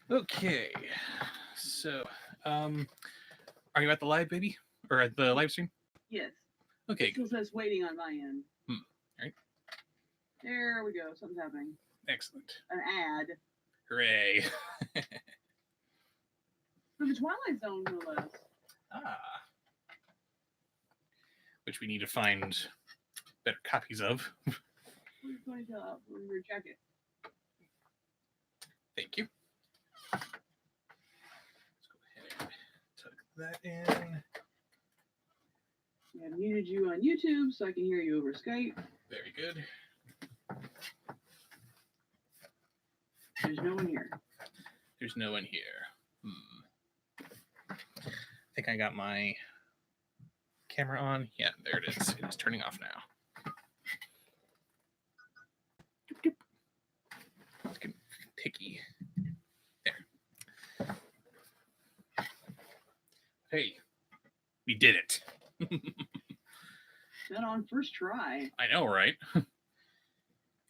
Okay, so are you at the live, baby, or at the live stream? Yes. Okay, It still good. says waiting on my end. All right, There we go. Something's happening. excellent. An ad. Hooray! For the Twilight Zone, no less. Ah, which we need to find better copies of. Where's your ponytail? Where's your jacket? Thank you. Let's go ahead and tuck that in. I muted you on YouTube so I can hear you over Skype. Very good. There's no one here. There's no one here. I think I got my camera on. Yeah, there it is. It's turning off now. Doop, doop. It's getting picky. There. Hey, we did it. That on first try. I know, right?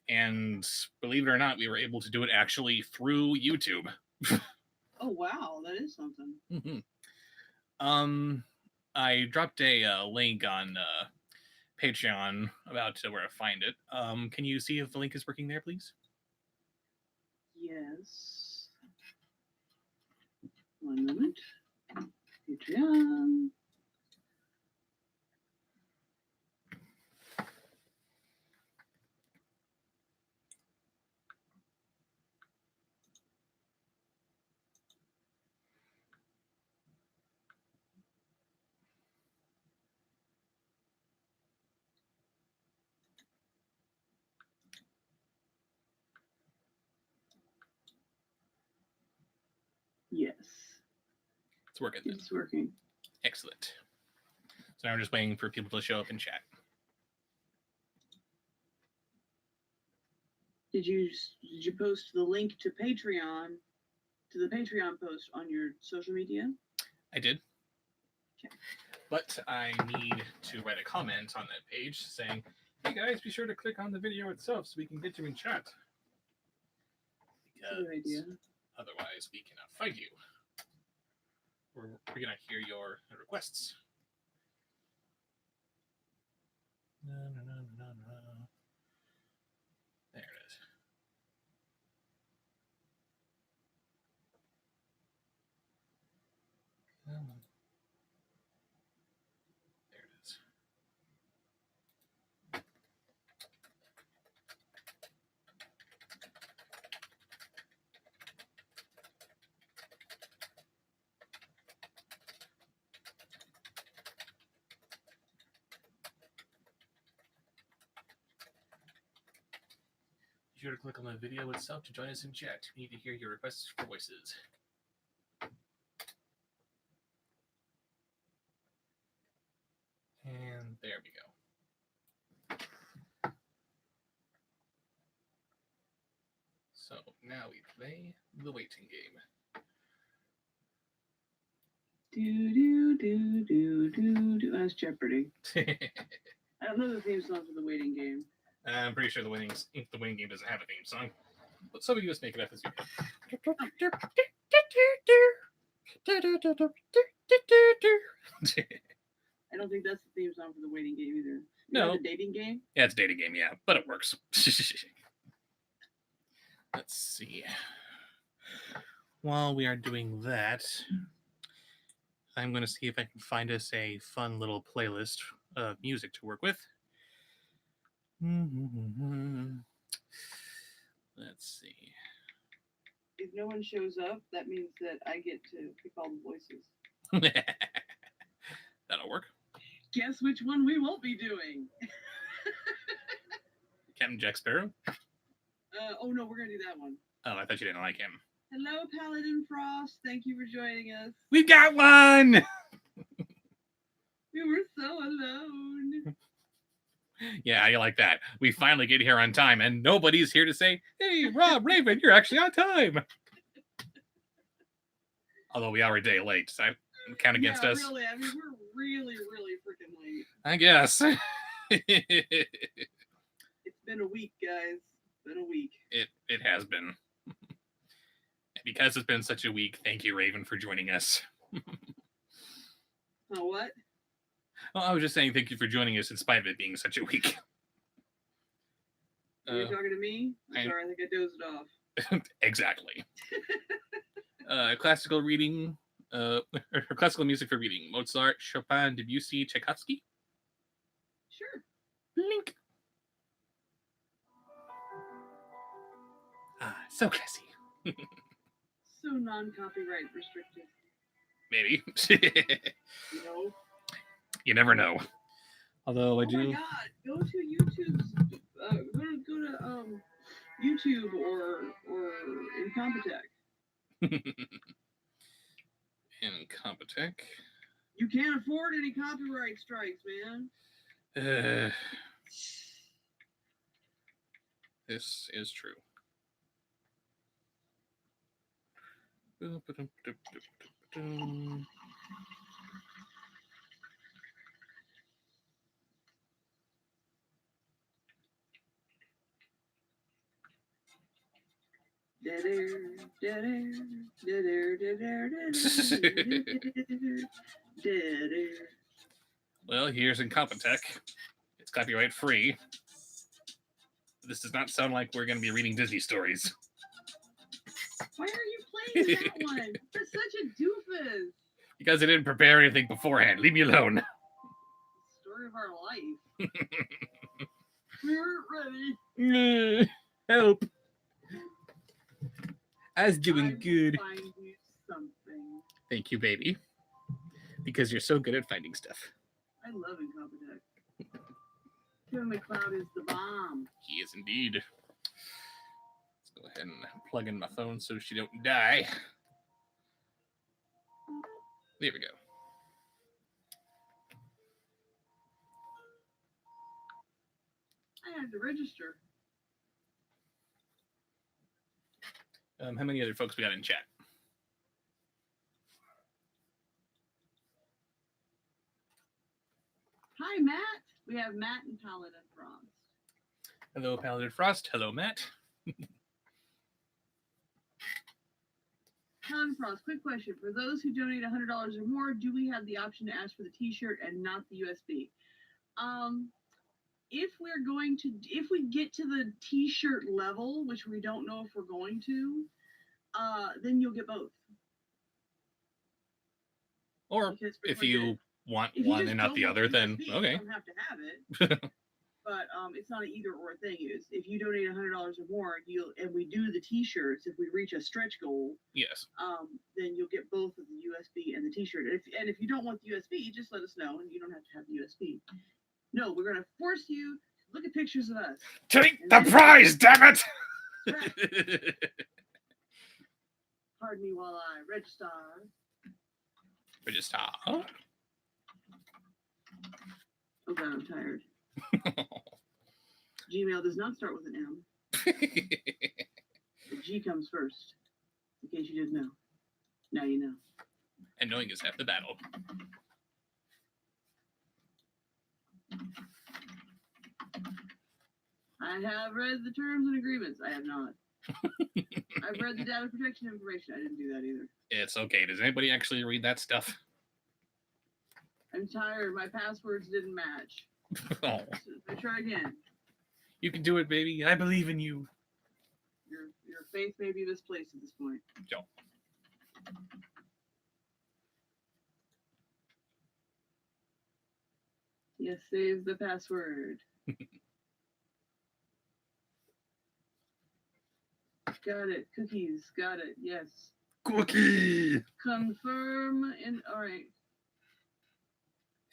And believe it or not, we were able to do it actually through YouTube. Oh wow, that is something. I dropped a link on Patreon about where to find it. Can you see if the link is working there, please? Yes. 1 moment. Patreon. Yes. It's working. It's working. Excellent. So now we're just waiting for people to show up in chat. Did you post the link to Patreon, to the Patreon post on your social media? I did. Okay. But I need to write a comment on that page saying, hey guys, be sure to click on the video itself so we can get you in chat. That's a good idea. Otherwise, we cannot find you. We're going to hear your requests. No. There it is. There it is. Be sure to click on the video itself to join us in chat. We need to hear your requests for voices. And there we go. So now we play the waiting game. Do. That's Jeopardy. I don't know the theme song for the waiting game. I'm pretty sure the waiting game doesn't have a theme song. But some of you just make it up as you go. I don't think that's the theme song for the waiting game either. No. The dating game? Yeah, it's a dating game, yeah, but it works. Let's see. While we are doing that, I'm going to see if I can find us a fun little playlist of music to work with. Let's see. If no one shows up, that means that I get to pick all the voices. That'll work. Guess which one we won't be doing? Captain Jack Sparrow? Oh no, we're going to do that one. Oh, I thought you didn't like him. Hello, Paladin Frost. Thank you for joining us. We got one! We were so alone. Yeah, I like that. We finally get here on time, and nobody's here to say, hey, Rob, Raven, you're actually on time. Although we are a day late, so I count against us. Really, I mean, we're really freaking late. I guess. It's been a week, guys. It's been a week. It has been. And because it's been such a week, thank you, Raven, for joining us. Oh, what? Well, I was just saying thank you for joining us in spite of it being such a week. Are you talking to me? Sorry, I think I dozed off. Exactly. Classical reading, or classical music for reading. Mozart, Chopin, Debussy, Tchaikovsky. Sure. Link. So classy. So non-copyright restricted. Maybe. You know? You never know. Although I do. Oh my god! Go to YouTube's. Go to YouTube or Incompetech. Incompetech. You can't afford any copyright strikes, man. This is true. Well, here's Incompetech. It's copyright free. This does not sound like we're going to be reading Disney stories. Why are you playing that one? You're such a doofus. Because I didn't prepare anything beforehand. Leave me alone. Story of our life. We weren't ready. Help. I was doing good. Find you something. Thank you, baby. Because you're so good at finding stuff. I love Incompetech. Kevin McLeod is the bomb. He is indeed. Let's go ahead and plug in my phone so she don't die. There we go. I had to register. How many other folks we got in chat? Hi, Matt. We have Matt and Paladin Frost. Hello, Paladin Frost. Hello, Matt. Paladin Frost, quick question. For those who donate $100 or more, do we have the option to ask for the t-shirt and not the USB? If we get to the t-shirt level, which we don't know if we're going to, then you'll get both. Or if you want one and not the other, then okay. You don't have to have it. But it's not an either or thing. If you donate $100 or more, and we do the t-shirts, if we reach a stretch goal, yes, then you'll get both of the USB and the t-shirt. And if you don't want the USB, just let us know, and you don't have to have the USB. No, we're gonna force you to look at pictures of us. Take the prize, damn it! Right. Pardon me while I register. Register. Oh god, I'm tired. Gmail does not start with an M. The G comes first. In case you didn't know. Now you know. And knowing is half the battle. I have read the terms and agreements. I have not. I've read the data protection information. I didn't do that either. It's okay. Does anybody actually read that stuff? I'm tired. My passwords didn't match. Oh. So I try again. You can do it, baby. I believe in you. Your faith may be misplaced at this point. Joe. Yes, save the password. Got it. Cookies. Got it. Yes. Cookie. Confirm and all right.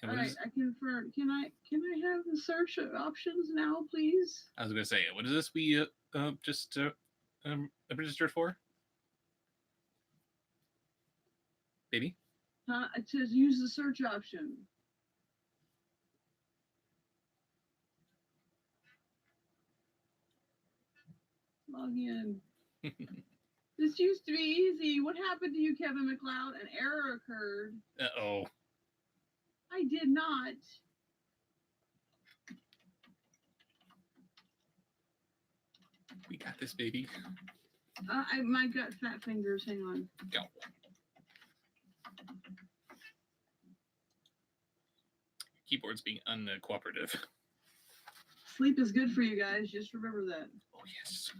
All right, I confirm. Can I have the search options now, please? I was gonna say, what is this we just registered for? Baby? It says use the search option. Log in. This used to be easy. What happened to you, Kevin McLeod? An error occurred. Uh-oh. I did not. We got this, baby. My got fat fingers. Hang on. Go. Keyboard's being uncooperative. Sleep is good for you guys. Just remember that. Oh, yes.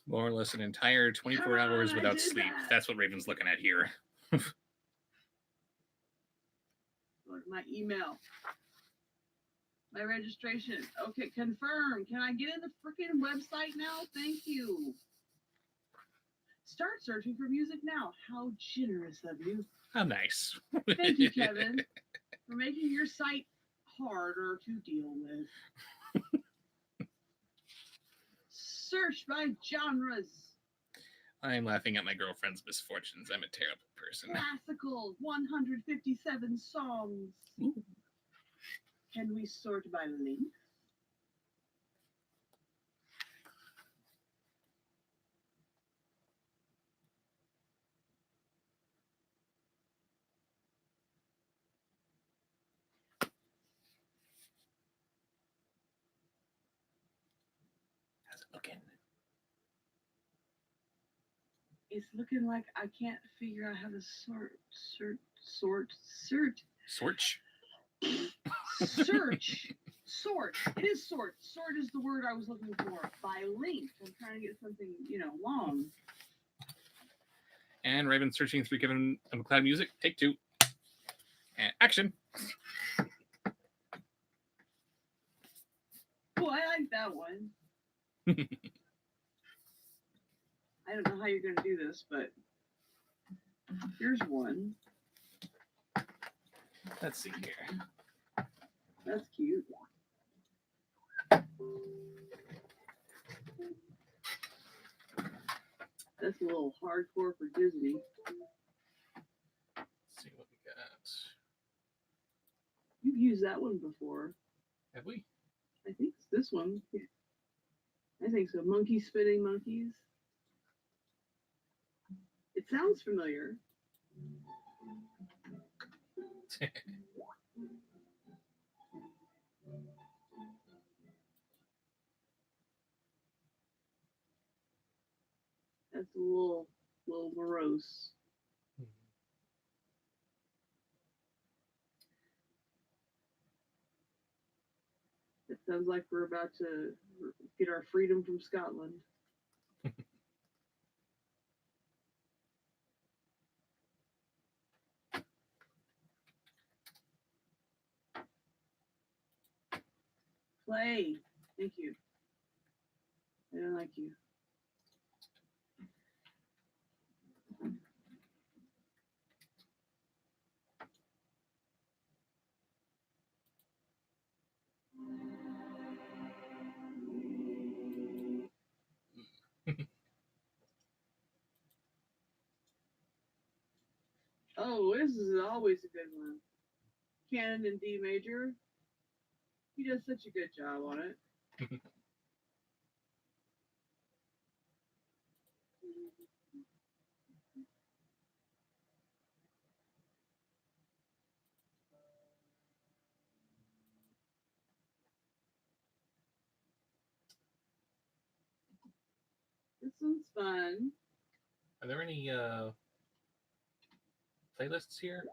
More or less an entire 24 hours without sleep. That's what Raven's looking at here. Go to my email. My registration. Okay, confirm. Can I get in the freaking website now? Thank you. Start searching for music now. How generous of you. How nice. Thank you, Kevin, for making your site harder to deal with. Search by genres. I'm laughing at my girlfriend's misfortunes. I'm a terrible person. Classical, 157 songs. Ooh. Can we sort by length? How's it looking? It's looking like I can't figure out how to sort. Sort. It is sort. Sort is the word I was looking for. By length. I'm trying to get something, long. And Raven searching through Kevin MacLeod music. Take 2. And action. Oh, I like that one. I don't know how you're going to do this, but here's one. Let's see here. That's cute. That's a little hardcore for Disney. Let's see what we got. You've used that one before. Have we? I think it's this one. Yeah. I think so. Monkey spinning monkeys. It sounds familiar. That's a little morose. It sounds like we're about to get our freedom from Scotland. Play. Thank you. I don't like you. Oh, this is always a good one. Canon in D major. He does such a good job on it. This one's fun. Are there any playlists here?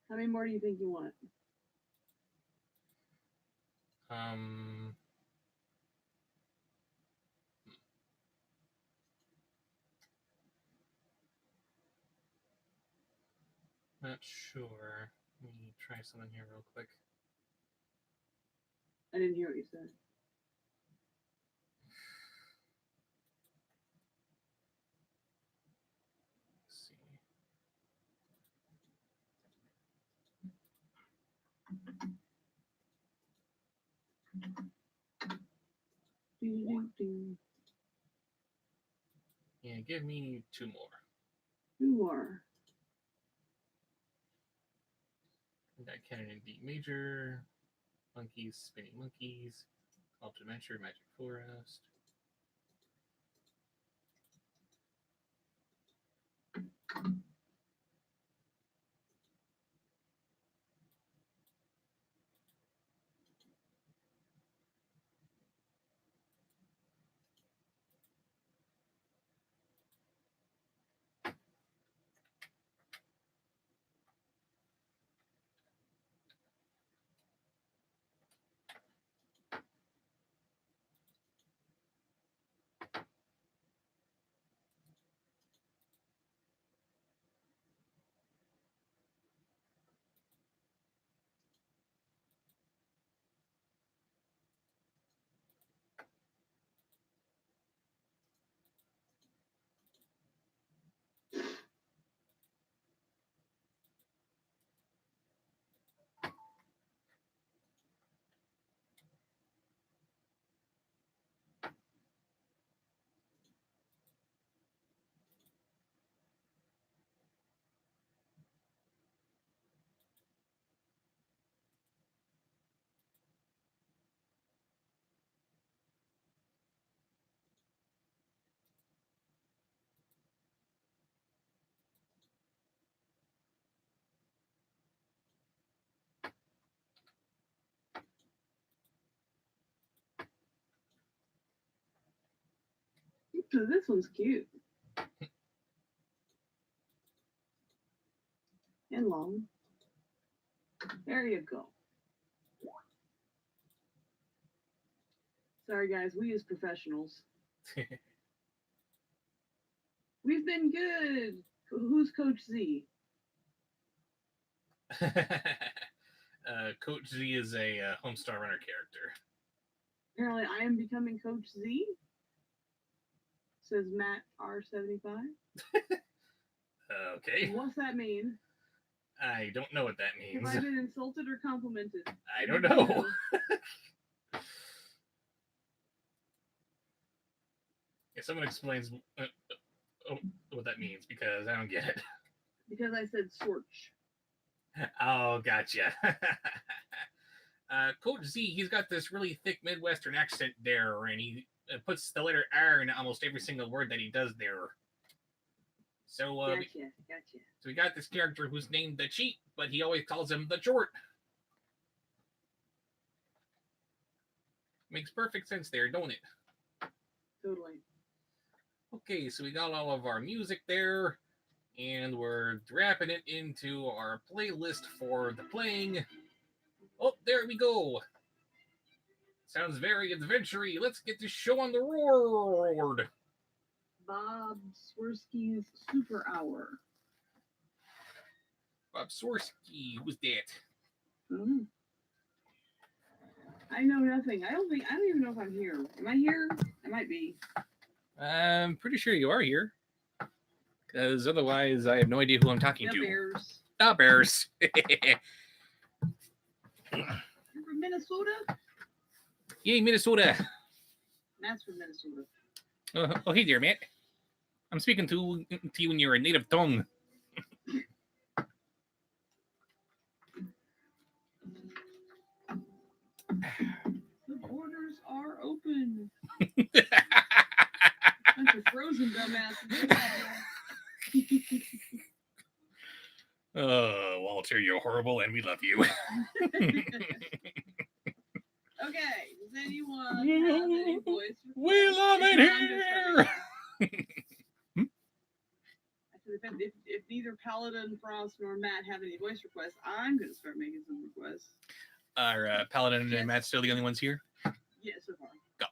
How many more do you think you want? Not sure. Let me try something here real quick. I didn't hear what you said. Let's see. Yeah, give me 2 more. 2 more. We got Canon in D major, Monkeys, Spinning Monkeys, Call to Adventure, Magic Forest. So this one's cute. And long. There you go. Sorry, guys. We as professionals. We've been good. Who's Coach Z? Coach Z is a Homestar Runner character. Apparently, I am becoming Coach Z. Says Matt R75. Okay. What's that mean? I don't know what that means. Have I been insulted or complimented? I don't know. If someone explains what that means, because I don't get it. Because I said sorch. Oh, gotcha. Coach Z, he's got this really thick Midwestern accent there, and he puts the letter R in almost every single word that he does there. So, Gotcha. So we got this character who's named the Cheat, but he always calls him the Jort. Makes perfect sense there, don't it? Totally. Okay, so we got all of our music there, and we're dropping it into our playlist for the playing. Oh, there we go. Sounds very adventure-y. Let's get this show on the road. Bobsworski's Super Hour. Bobsworski, who's that? Mm-hmm. I know nothing. I don't even know if I'm here. Am I here? I might be. I'm pretty sure you are here. Because otherwise, I have no idea who I'm talking to. Bears. The Bears. You're from Minnesota? Yay, Minnesota. Matt's from Minnesota. Oh, hey there, Matt. I'm speaking to you in your native tongue. The borders are open. Bunch of frozen dumbasses. Oh, Walter, you're horrible, and we love you. Okay, does anyone have any voice? We love it here. If neither Paladin, Frost, nor Matt have any voice requests, I'm going to start making some requests. Are Paladin and Matt still the only ones here? Yeah, so far. Go.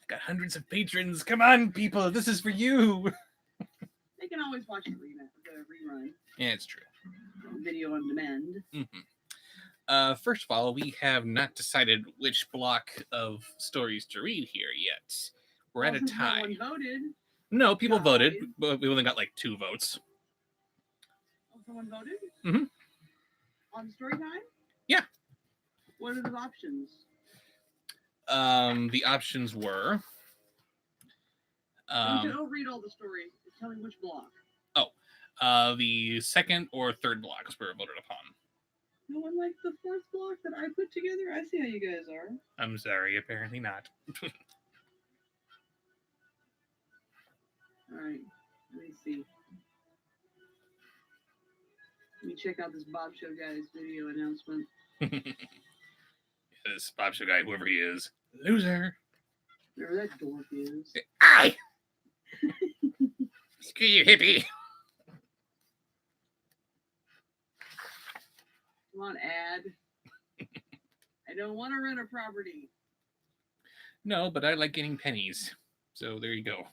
Got hundreds of patrons. Come on, people. This is for you. They can always watch the rerun. Yeah, it's true. Video on demand. Mm-hmm. First of all, we have not decided which block of stories to read here yet. We're at a tie. No one voted. No, people voted, but we only got like 2 votes. Oh, someone voted? Mm-hmm. On Storytime? Yeah. What are the options? The options were... Don't read all the story. Tell me which block. The second or third blocks were voted upon. No one liked the 4th block that I put together? I see how you guys are. I'm sorry, apparently not. Alright, let me see. Let me check out this Bobsheaux guy's video announcement. This Bobsheaux guy, whoever he is. Loser. Whoever that dork is. Aye! Screw you, hippie! Come on, ad. I don't want to rent a property. No, but I like getting pennies. So there you go.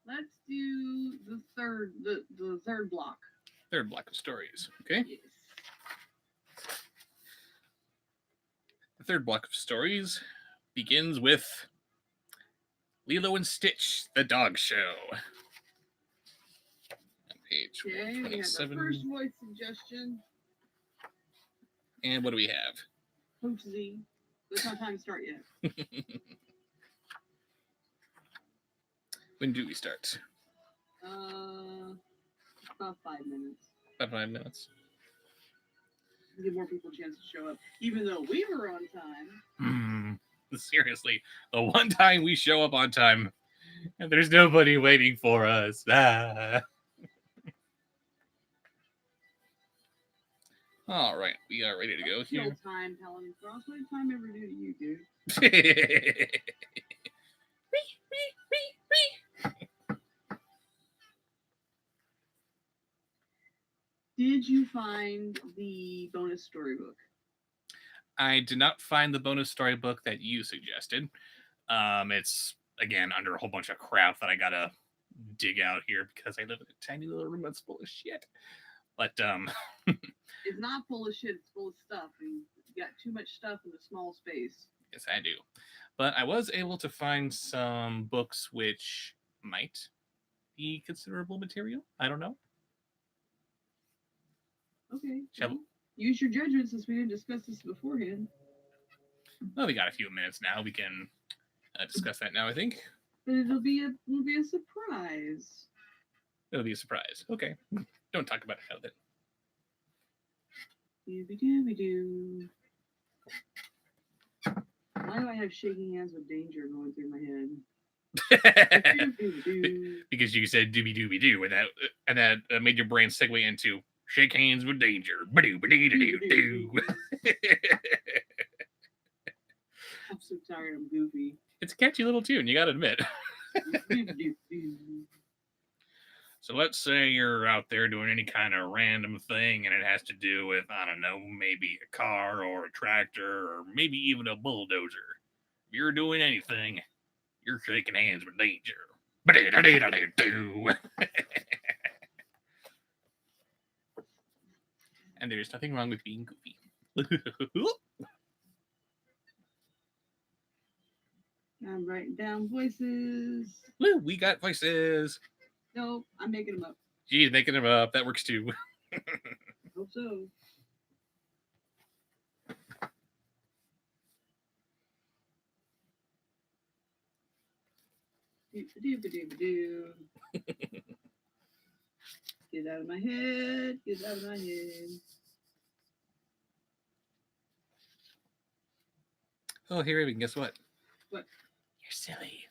Let's do the third block. Third block of stories, okay? Yes. The third block of stories begins with Lilo and Stitch, the Dog Show. On page Okay, we have the 127. first voice suggestion. And what do we have? Coach Z. There's no time to start yet. When do we start? About 5 minutes. About 5 minutes. Give more people a chance to show up. Even though we were on time. Seriously, the one time we show up on time and there's nobody waiting for us. Ah. All right, we are ready to go Kill here. time, Helen Frost. What did time ever do to you, dude? Did you find the bonus storybook? I did not find the bonus storybook that you suggested. It's again under a whole bunch of crap that I gotta dig out here because I live in a tiny little room that's full of shit. But It's not full of shit. It's full of stuff. And you got too much stuff in a small space. yes, I do. But I was able to find some books which might be considerable material. I don't know. Okay. Shall Well, use your judgment since we didn't discuss this beforehand. Well, we got a few minutes now. We can discuss that now, I think. But it'll be a surprise. It'll be a surprise. Okay. Don't talk about it now then. Dooby dooby doo. Why do I have shaking hands with danger going through my head? Because you said doobie doobie doo, and that made your brain segue into shake hands with danger. Ba-doo-ba-dee-da-doo-doo. I'm so tired. I'm goofy. It's a catchy little tune, you gotta admit. So let's say you're out there doing any kind of random thing and it has to do with, I don't know, maybe a car or a tractor or maybe even a bulldozer. If you're doing anything, you're shaking hands with danger. Ba-dee-da-dee-da-doo-doo. And there's nothing wrong with being goofy. I'm writing down voices. Woo, we got voices. Nope, I'm making them up. Geez, making them up. That works too. Hope so. Doo-ba-doo-ba-doo-ba-doo. Get out of my head. Get out of my head. Oh, here, Raven, guess what? What? You're silly.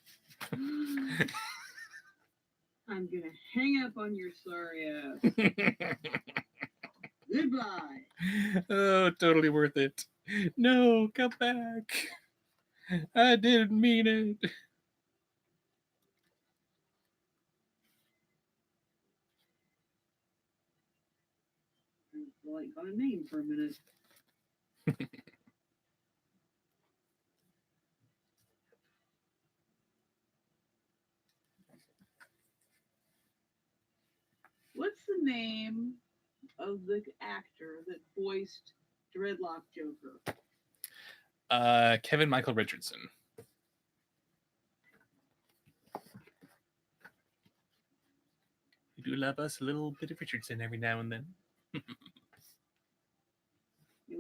I'm gonna hang up on your sorry ass. Goodbye. Oh, totally worth it. No, come back. I didn't mean it. I blank on a name for a minute. What's the name of the actor that voiced Dreadlock Joker? Kevin Michael Richardson. We do love us a little bit of Richardson every now and then. Yeah,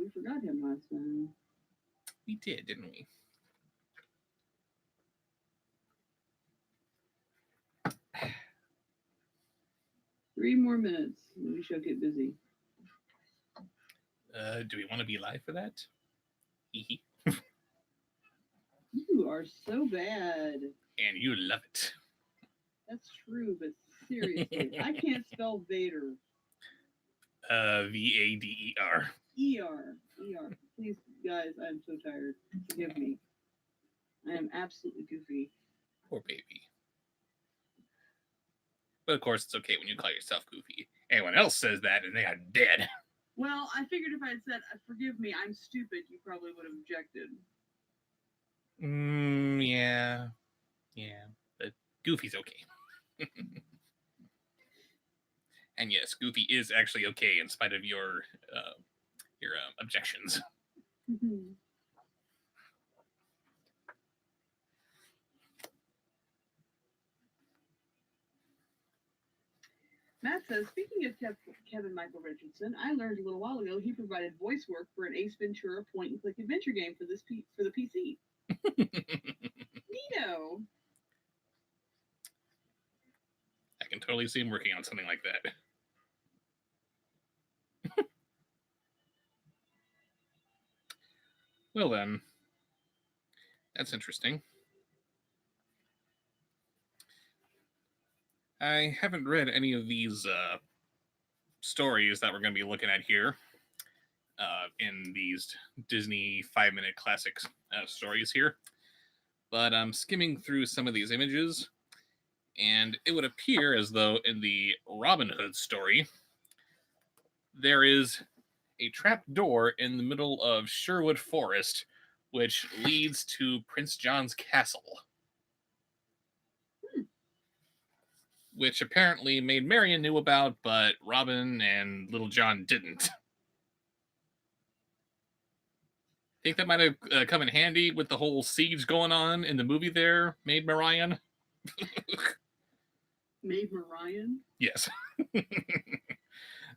we forgot him last time. We did, didn't we? Three more minutes, and we shall get busy. Do we want to be live for that? Hee You are so bad. And you love it. That's true, but seriously, I can't spell Vader. Vader. ER. Please, guys, I'm so tired. Forgive me. I am absolutely goofy. Poor baby. But of course, it's okay when you call yourself goofy. Anyone else says that and they are dead. Well, I figured if I had said, forgive me, I'm stupid, you probably would have objected. Yeah. But Goofy's okay. And yes, Goofy is actually okay in spite of your objections. Matt says, speaking of Kevin Michael Richardson, I learned a little while ago he provided voice work for an Ace Ventura point-and-click adventure game for the PC. Neato. I can totally see him working on something like that. Well then, That's interesting. I haven't read any of these stories that we're going to be looking at here in these Disney 5-minute classics stories here. But I'm skimming through some of these images, and it would appear as though in the Robin Hood story, there is a trap door in the middle of Sherwood Forest, which leads to Prince John's castle. Which apparently Maid Marian knew about, but Robin and Little John didn't. Think that might have come in handy with the whole siege going on in the movie there, Maid Marian? Maid Marian? Yes.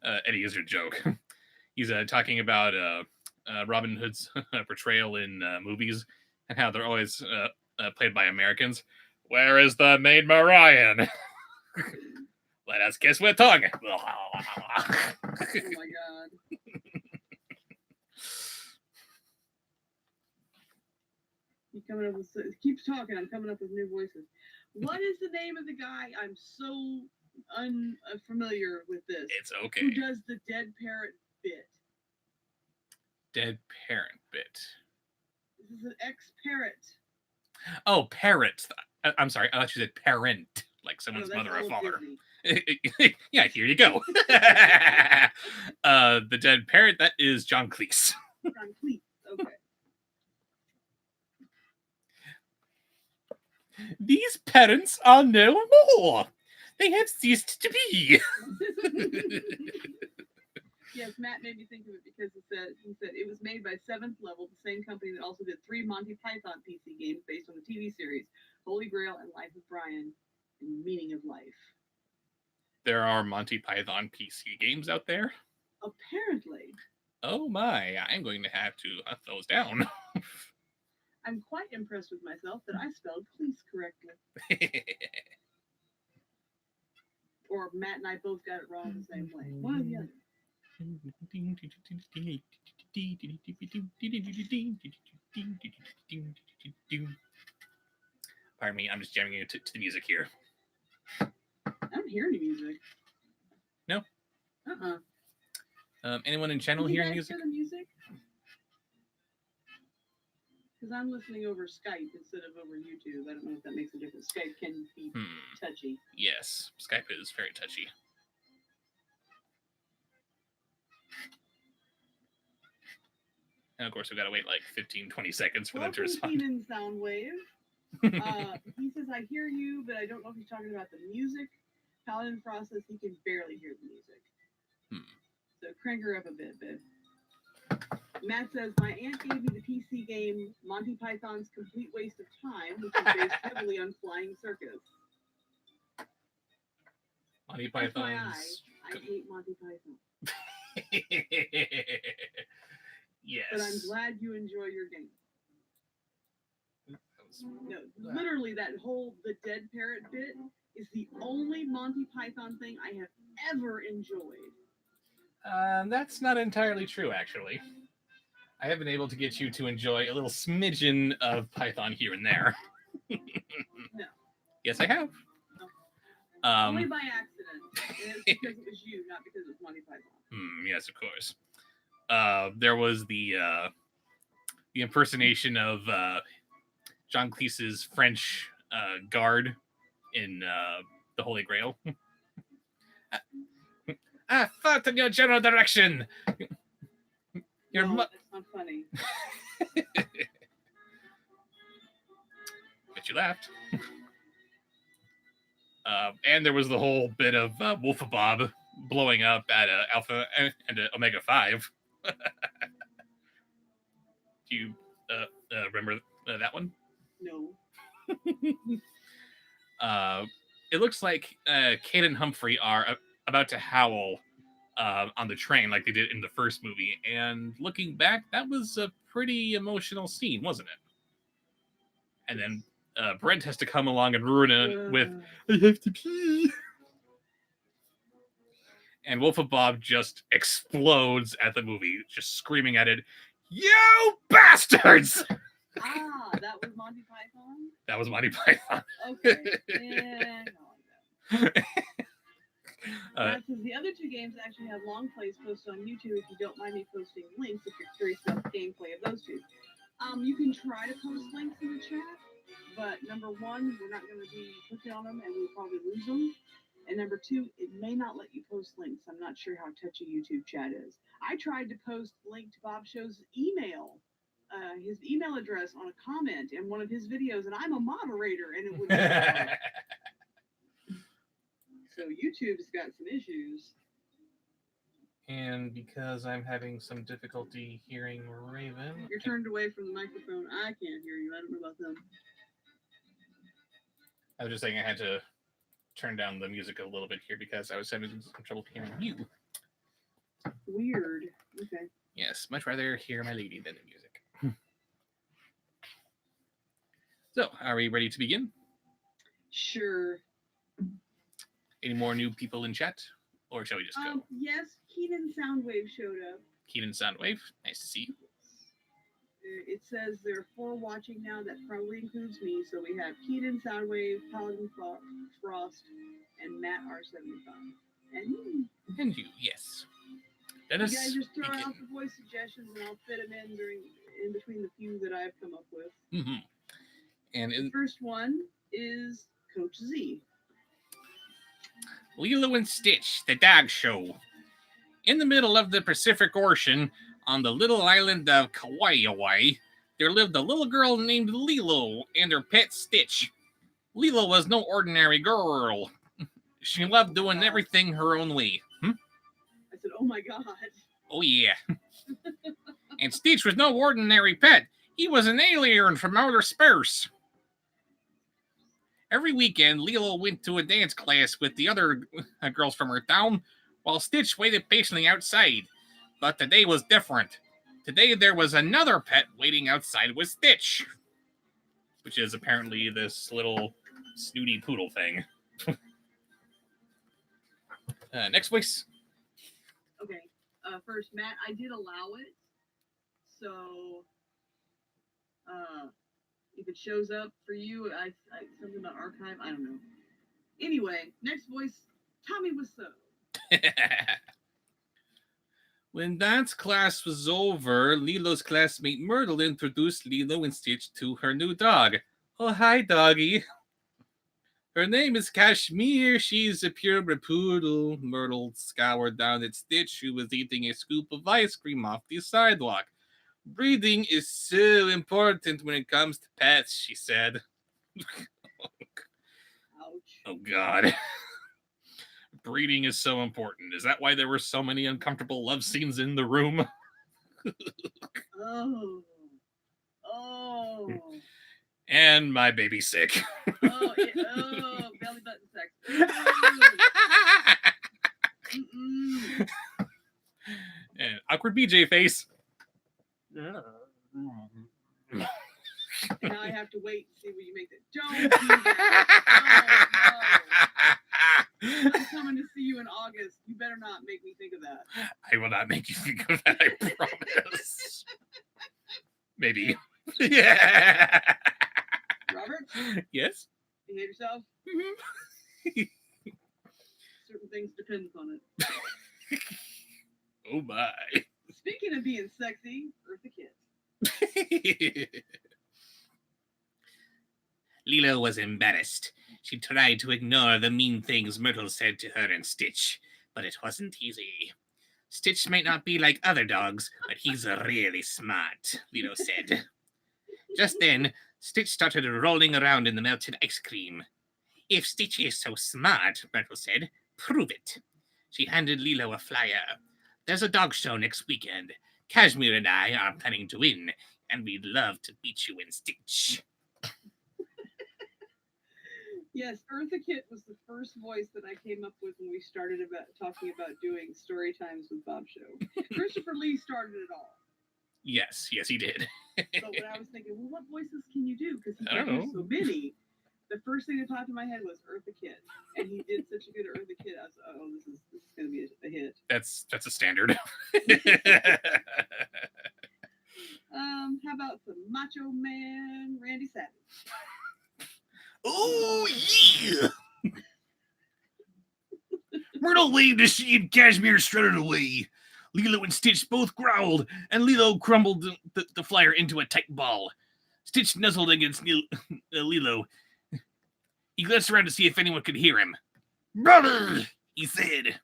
Eddie is your joke. He's talking about Robin Hood's portrayal in movies and how they're always played by Americans. Where is the Maid Marian? Let us kiss with tongue. Oh my god. You're coming up with, keep talking. I'm coming up with new voices. What is the name of the guy? I'm so unfamiliar with this. It's okay. Who does the dead parrot bit? Dead parrot bit. This is an ex-parrot. Oh, parrot. I'm sorry. I thought you said parent, like someone's mother or father. Yeah, here you go. The dead parrot, that is John Cleese. John Cleese, okay. These parents are no more. They have ceased to be. Yes, Matt made me think of it because he said it was made by Seventh Level, the same company that also did 3 Monty Python PC games based on the TV series Holy Grail and Life of Brian and Meaning of Life. There are Monty Python PC games out there? Apparently. Oh my, I'm going to have to hunt those down. I'm quite impressed with myself that I spelled Cleese correctly. Or Matt and I both got it wrong the same way. One or the other. Pardon me, I'm just jamming into the music here. I don't hear any music. No? Anyone in channel hearing music? The music? Because I'm listening over Skype instead of over YouTube. I don't know if that makes a difference. Skype can be touchy. Yes, Skype is very touchy. And of course, we've got to wait like 15-20 seconds for them to respond. Keenan Soundwave. He says, I hear you, but I don't know if he's talking about the music. Paladin Frost says he can barely hear the music. So crank her up a bit, babe. Matt says, my aunt gave me the PC game Monty Python's Complete Waste of Time, which is based heavily on Flying Circus. Monty Python's... I hate Monty Python. Yes. But I'm glad you enjoy your game. No, literally that whole the dead parrot bit is the only Monty Python thing I have ever enjoyed. That's not entirely true, actually. I have been able to get you to enjoy a little smidgen of Python here and there. No. Yes, I have. No. Only by accident. And it's because it was you, not because it was Monty Python. Yes, of course. There was the impersonation of John Cleese's French guard in the Holy Grail. I fought in your general direction. That's not funny. But you laughed. And there was the whole bit of Wolfabob blowing up at Alpha and Omega 5. Do you remember that one? No. It looks like Kate and Humphrey are about to howl on the train like they did in the first movie. And looking back, that was a pretty emotional scene, wasn't it? And then Brent has to come along and ruin it with, I have to pee. And Wolfabob just explodes at the movie, just screaming at it, you bastards! That was Monty Python? That was Monty Python. Okay. Yeah, I like that. That says the other two games actually have long plays posted on YouTube if you don't mind me posting links if you're curious about the gameplay of those two. You can try to post links in the chat, but number one, we're not going to be clicking on them and we'll probably lose them. And number two, it may not let you post links. I'm not sure how touchy YouTube chat is. I tried to post link to Bobshaux's email, his email address on a comment in one of his videos, and I'm a moderator, and it wouldn't work. So YouTube's got some issues. And because I'm having some difficulty hearing Raven... You're turned away from the microphone. I can't hear you. I don't know about them. I was just saying I had to turn down the music a little bit here because I was having some trouble hearing you. Weird. Okay. Yes, much rather hear my lady than the music. So, are we ready to begin? Sure. Any more new people in chat? Or shall we just go? Yes, Keenan Soundwave showed up. Keenan Soundwave, nice to see you. It says there are 4 watching now. That probably includes me. So we have Keenan Soundwave, Paladin Frost, and Matt R75. And you, yes. Dennis, you guys just throw out the voice suggestions and I'll fit them in between the few that I've come up with. Mm-hmm. And the first one is Coach Z. Lilo and Stitch, the dog show. In the middle of the Pacific Ocean, on the little island of Kauai, there lived a little girl named Lilo and her pet Stitch. Lilo was no ordinary girl. She loved doing everything her own way. I said, oh my God. Oh yeah. And Stitch was no ordinary pet. He was an alien from outer space. Every weekend, Lilo went to a dance class with the other girls from her town, while Stitch waited patiently outside. But today was different. Today there was another pet waiting outside with Stitch. Which is apparently this little snooty poodle thing. Next voice. Okay. First, Matt, I did allow it. So, if it shows up for you, I something about archive, I don't know. Anyway, next voice, Tommy Wiseau. When dance class was over, Lilo's classmate Myrtle introduced Lilo and Stitch to her new dog. Oh, hi, doggy. Her name is Kashmir. She's a purebred poodle. Myrtle scoured down at Stitch, who was eating a scoop of ice cream off the sidewalk. Breeding is so important when it comes to pets, she said. Ouch. Oh, God. Breeding is so important. Is that why there were so many uncomfortable love scenes in the room? Oh. And my baby's sick. Belly button sex. And awkward BJ face. Now I have to wait and see where you make it. Don't do that. Oh, no. I'm coming to see you in August. You better not make me think of that. I will not make you think of that, I promise. Maybe. Yeah. Robert? Yes? Behave yourself? Mm-hmm. Certain things depend on it. Oh my. Speaking of being sexy, Eartha Kitt. Lilo was embarrassed. She tried to ignore the mean things Myrtle said to her and Stitch, but it wasn't easy. Stitch might not be like other dogs, but he's really smart, Lilo said. Just then, Stitch started rolling around in the melted ice cream. If Stitch is so smart, Myrtle said, prove it. She handed Lilo a flyer. There's a dog show next weekend. Kashmir and I are planning to win, and we'd love to beat you in Stitch. Yes, Eartha Kitt was the first voice that I came up with when we started talking about doing story times with Bobsheaux. Christopher Lee started it all. Yes, he did. So when I was thinking, well, what voices can you do? Because he can do so many. The first thing that popped in my head was Eartha Kitt, and he did such a good Eartha Kitt. I was, this is going to be a hit. That's a standard. how about some Macho Man Randy Savage? Oh, yeah! Myrtle waved as she and Cashmere strutted away. Lilo and Stitch both growled, and Lilo crumbled the flyer into a tight ball. Stitch nuzzled against Lilo. He glanced around to see if anyone could hear him. "Brother," he said.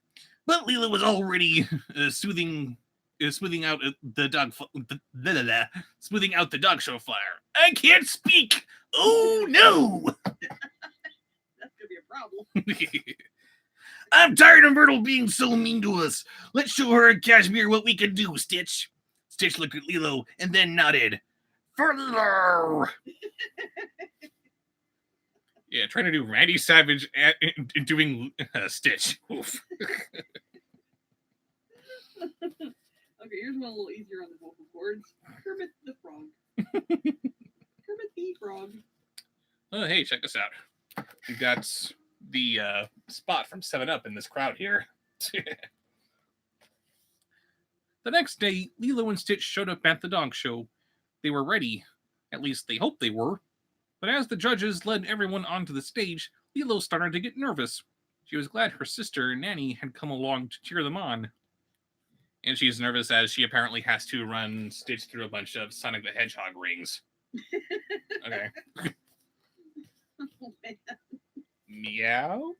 But Lilo was already smoothing out smoothing out the dog show flyer. "I can't speak. Oh no!" That's gonna be a problem. "I'm tired of Myrtle being so mean to us. Let's show her and Cashmere what we can do, Stitch." Stitch looked at Lilo and then nodded. "Further." Yeah, trying to do Randy Savage and doing Stitch. Oof. Okay, here's one a little easier on the vocal cords. Kermit the Frog. Kermit the Frog. Oh, hey, check this out. We got the Spot from 7-Up in this crowd here. The next day, Lilo and Stitch showed up at the dog show. They were ready. At least they hoped they were. But as the judges led everyone onto the stage, Lilo started to get nervous. She was glad her sister, Nanny, had come along to cheer them on. And she's nervous as she apparently has to run Stitch through a bunch of Sonic the Hedgehog rings. Okay. Oh, man. Meow?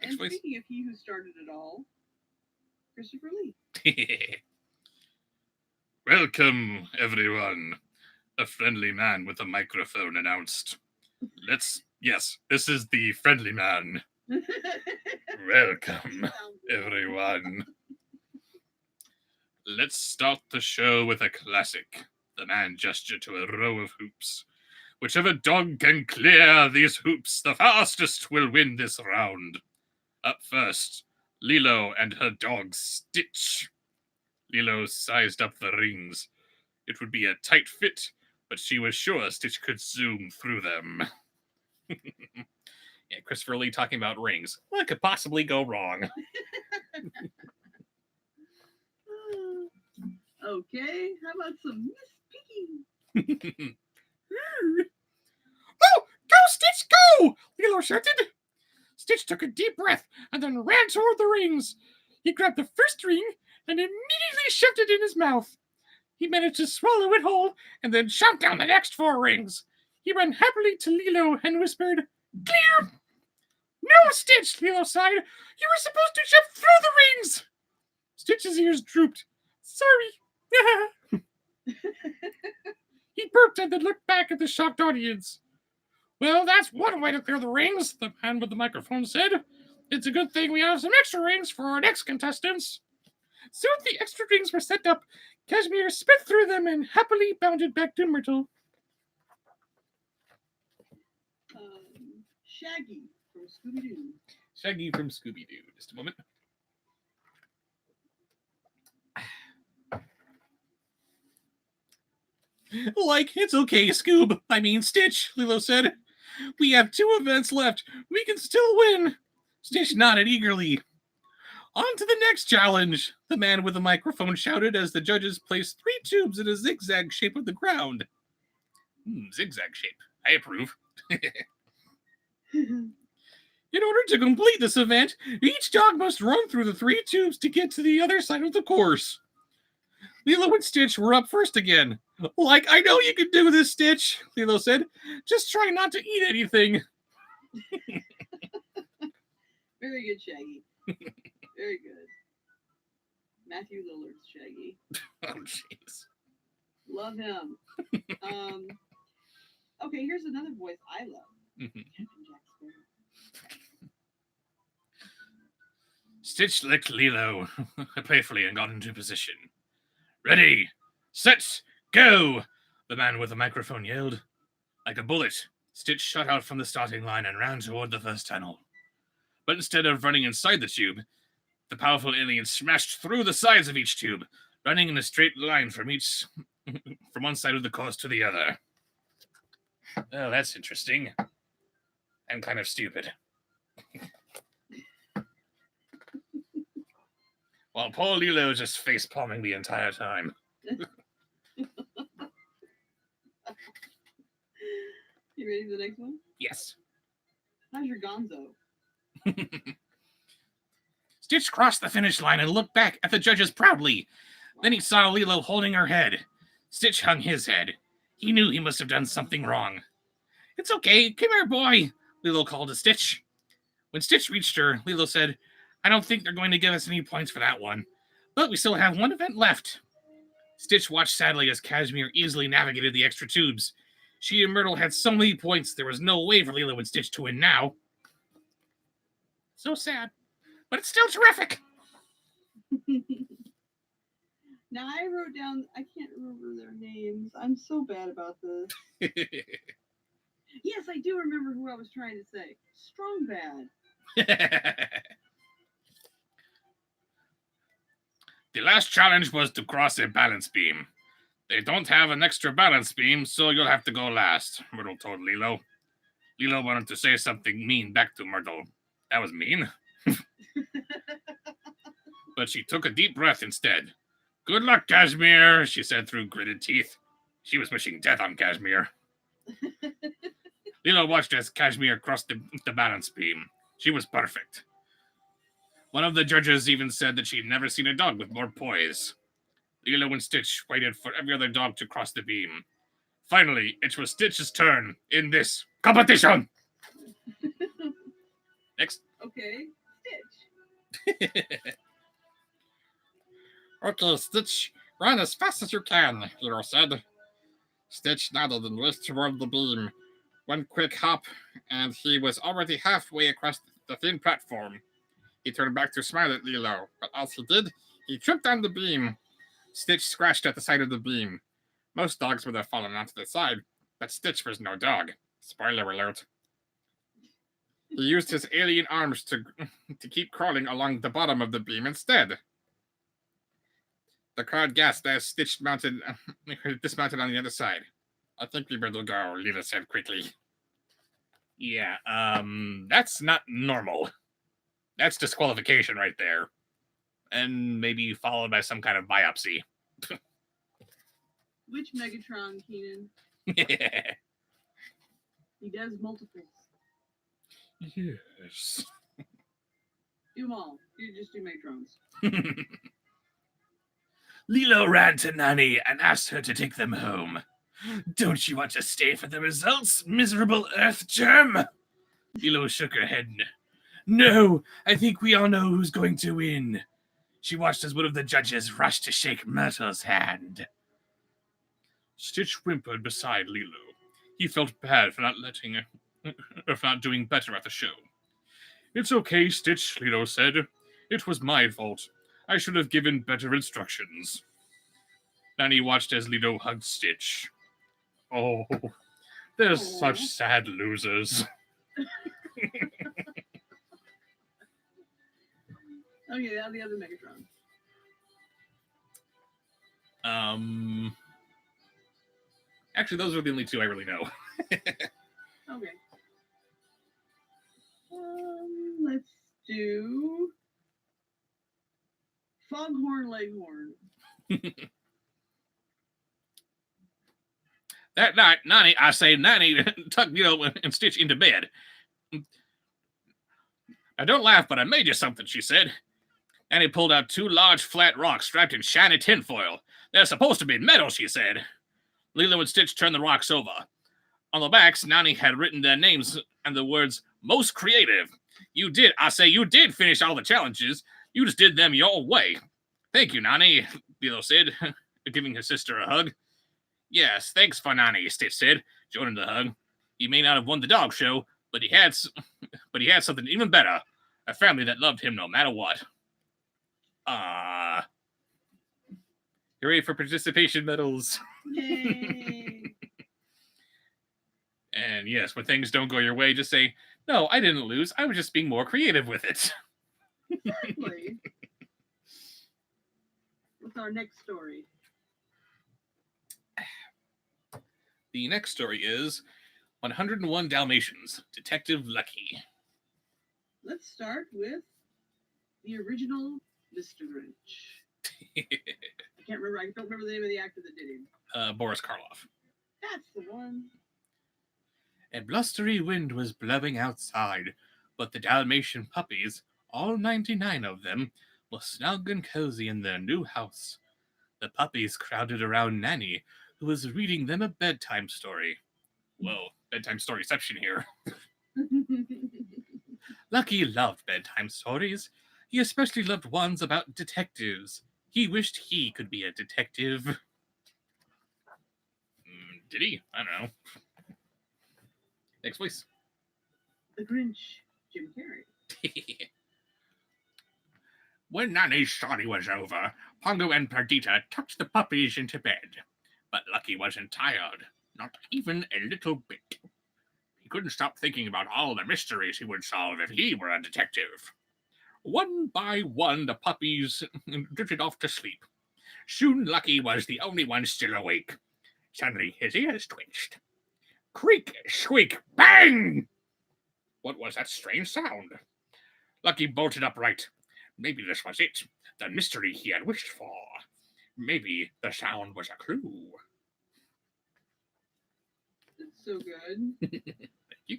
And speaking of he who started it all, Christopher Lee. "Welcome, everyone," a friendly man with a microphone announced. Yes, this is the friendly man. "Welcome, everyone. Let's start the show with a classic." The man gestured to a row of hoops. "Whichever dog can clear these hoops the fastest will win this round. Up first, Lilo and her dog Stitch." Lilo sized up the rings. It would be a tight fit, but she was sure Stitch could zoom through them. Yeah, Christopher Lee talking about rings. What could possibly go wrong? Okay, how about some Miss Piggy? "Oh, go, Stitch, go!" Lilo shouted. Stitch took a deep breath and then ran toward the rings. He grabbed the first ring and immediately shoved it in his mouth. He managed to swallow it whole and then chomped down the next 4 rings. He ran happily to Lilo and whispered, "Clear!" "No, Stitch," Lilo sighed. "You were supposed to jump through the rings." Stitch's ears drooped. "Sorry." He burped and then looked back at the shocked audience. "Well, that's one way to clear the rings," the man with the microphone said. "It's a good thing we have some extra rings for our next contestants." Soon the extra rings were set up. Cashmere spit through them and happily bounded back to Myrtle. Shaggy from Scooby-Doo. Shaggy from Scooby-Doo. Just a moment. "Like, it's okay, Scoob. I mean, Stitch," Lilo said. "We have 2 events left. We can still win." Stitch nodded eagerly. "On to the next challenge," the man with the microphone shouted as the judges placed 3 tubes in a zigzag shape of the ground. Zigzag shape. I approve. In order to complete this event, each dog must run through the 3 tubes to get to the other side of the course. Lilo and Stitch were up first again. "Like, I know you can do this, Stitch," Lilo said. "Just try not to eat anything." Very good, Shaggy. Very good. Matthew Lillard's Shaggy. Oh, jeez. Love him. Okay, here's another voice I love. Captain Jack Sparrow. Stitch licked Lilo playfully and got into position. "Ready, set, go!" the man with the microphone yelled. Like a bullet, Stitch shot out from the starting line and ran toward the first tunnel. But instead of running inside the tube, the powerful alien smashed through the sides of each tube, running in a straight line from one side of the course to the other. Oh, that's interesting. And kind of stupid. While poor Lilo just face-palming the entire time. You ready for the next one? Yes. How's your gonzo? Stitch crossed the finish line and looked back at the judges proudly. Then he saw Lilo holding her head. Stitch hung his head. He knew he must have done something wrong. It's okay, come here, boy, Lilo called to Stitch. When Stitch reached her, Lilo said, I don't think they're going to give us any points for that one, but we still have one event left. Stitch watched sadly as Cashmere easily navigated the extra tubes. She and Myrtle had so many points, there was no way for Lilo and Stitch to win now. So sad, but it's still terrific. Now I wrote down, I can't remember their names. I'm so bad about this. Yes, I do remember who I was trying to say. Strong Bad. The last challenge was to cross a balance beam. They don't have an extra balance beam, so you'll have to go last, Myrtle told Lilo. Lilo wanted to say something mean back to Myrtle. That was mean. But she took a deep breath instead. Good luck, Cashmere, she said through gritted teeth. She was wishing death on Cashmere. Lilo watched as Cashmere crossed the balance beam. She was perfect. One of the judges even said that she'd never seen a dog with more poise. Lilo and Stitch waited for every other dog to cross the beam. Finally, it was Stitch's turn in this competition. Next. Okay, Stitch. Okay, Stitch, run as fast as you can, Hero said. Stitch nodded and raced toward the beam. One quick hop, and he was already halfway across the thin platform. He turned back to smile at Lilo, but as he did, he tripped on the beam. Stitch scratched at the side of the beam. Most dogs would have fallen onto the side, but Stitch was no dog. Spoiler alert. He used his alien arms to keep crawling along the bottom of the beam instead. The crowd gasped as Stitch dismounted on the other side. I think we better go, Lilo said quickly. Yeah, that's not normal. That's disqualification right there. And maybe followed by some kind of biopsy. Which Megatron, Keenan? Yeah. He does multiples. Yes. Do them all. You just do Megatrons. Lilo ran to Nanny and asked her to take them home. Don't you want to stay for the results, miserable Earth germ? Lilo shook her head. No, I think we all know who's going to win. She watched as one of the judges rushed to shake Myrtle's hand. Stitch whimpered beside Lilo. He felt bad for not doing better at the show. It's okay, Stitch, Lilo said. It was my fault. I should have given better instructions. Nanny watched as Lilo hugged Stitch. Oh, they're such sad losers. Okay, now the other Megatron. Actually, those are the only two I really know. Okay. Let's do Foghorn Leghorn. That night, Nanny tucked Lilo and Stitch into bed. Now, don't laugh, but I made you something, she said. Nanny pulled out two large flat rocks strapped in shiny tinfoil. They're supposed to be metal, she said. Lilo and Stitch turned the rocks over. On the backs, Nanny had written their names and the words, most creative. You did finish all the challenges. You just did them your way. Thank you, Nanny, Lilo said, giving her sister a hug. Yes, thanks for Nanny, Stitch said, joining the hug. He may not have won the dog show, but he had something even better. A family that loved him no matter what. Hooray for participation medals. Yay! And yes, when things don't go your way, just say, no, I didn't lose. I was just being more creative with it. Exactly. What's our next story? The next story is 101 Dalmatians, Detective Lucky. Let's start with the original Mr. Grinch. I can't remember. I don't remember the name of the actor that did him. Boris Karloff. That's the one. A blustery wind was blowing outside, but the Dalmatian puppies, all 99 of them, were snug and cozy in their new house. The puppies crowded around Nanny, who was reading them a bedtime story. Whoa, bedtime storyception here. Lucky loved bedtime stories. He especially loved ones about detectives. He wished he could be a detective. Did he? I don't know. Next voice. The Grinch, Jim Carrey. When Nanny's story was over, Pongo and Perdita tucked the puppies into bed. But Lucky wasn't tired, not even a little bit. He couldn't stop thinking about all the mysteries he would solve if he were a detective. One by one, the puppies drifted off to sleep. Soon Lucky was the only one still awake. Suddenly his ears twitched. Creak, squeak, bang! What was that strange sound? Lucky bolted upright. Maybe this was it, the mystery he had wished for. Maybe the sound was a clue. That's so good. Thank you.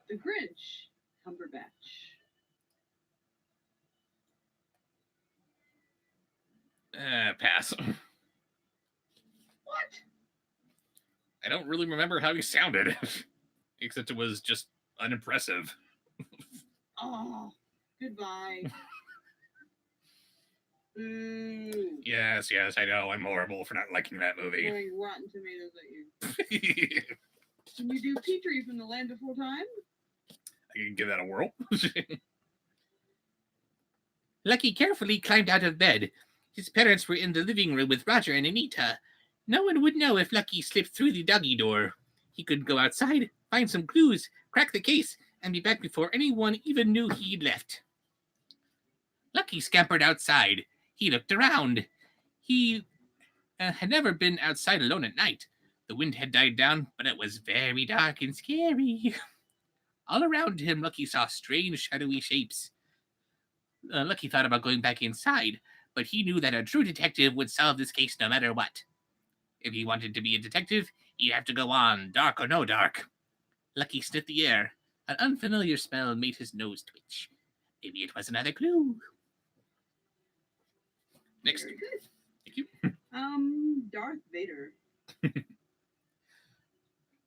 The Grinch, Cumberbatch. Pass. What? I don't really remember how he sounded, except it was just unimpressive. Oh, goodbye. Ooh. Yes, I know. I'm horrible for not liking that movie. Throwing rotten tomatoes at you. Can you do Petrie from the Land Before Time? I can give that a whirl. Lucky carefully climbed out of bed. His parents were in the living room with Roger and Anita. No one would know if Lucky slipped through the doggy door. He could go outside, find some clues, crack the case, and be back before anyone even knew he'd left. Lucky scampered outside. He looked around. He had never been outside alone at night. The wind had died down, but it was very dark and scary. All around him, Lucky saw strange, shadowy shapes. Lucky thought about going back inside, but he knew that a true detective would solve this case no matter what. If he wanted to be a detective, he'd have to go on, dark or no dark. Lucky sniffed the air. An unfamiliar smell made his nose twitch. Maybe it was another clue. Next. Very good. Thank you. Darth Vader.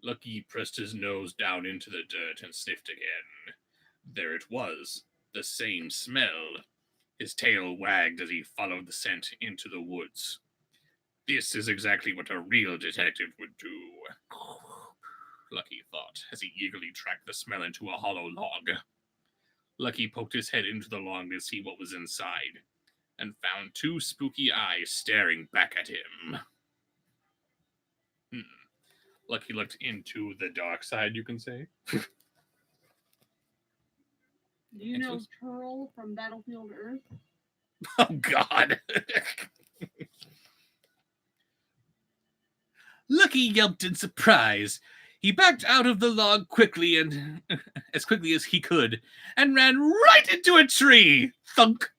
Lucky pressed his nose down into the dirt and sniffed again. There it was, the same smell. His tail wagged as he followed the scent into the woods. This is exactly what a real detective would do, Lucky thought, as he eagerly tracked the smell into a hollow log. Lucky poked his head into the log to see what was inside, and found two spooky eyes staring back at him. Lucky looked into the dark side, you can say. Do you know Turl from Battlefield Earth? Oh, God. Lucky yelped in surprise. He backed out of the log quickly and as quickly as he could, and ran right into a tree. Thunk!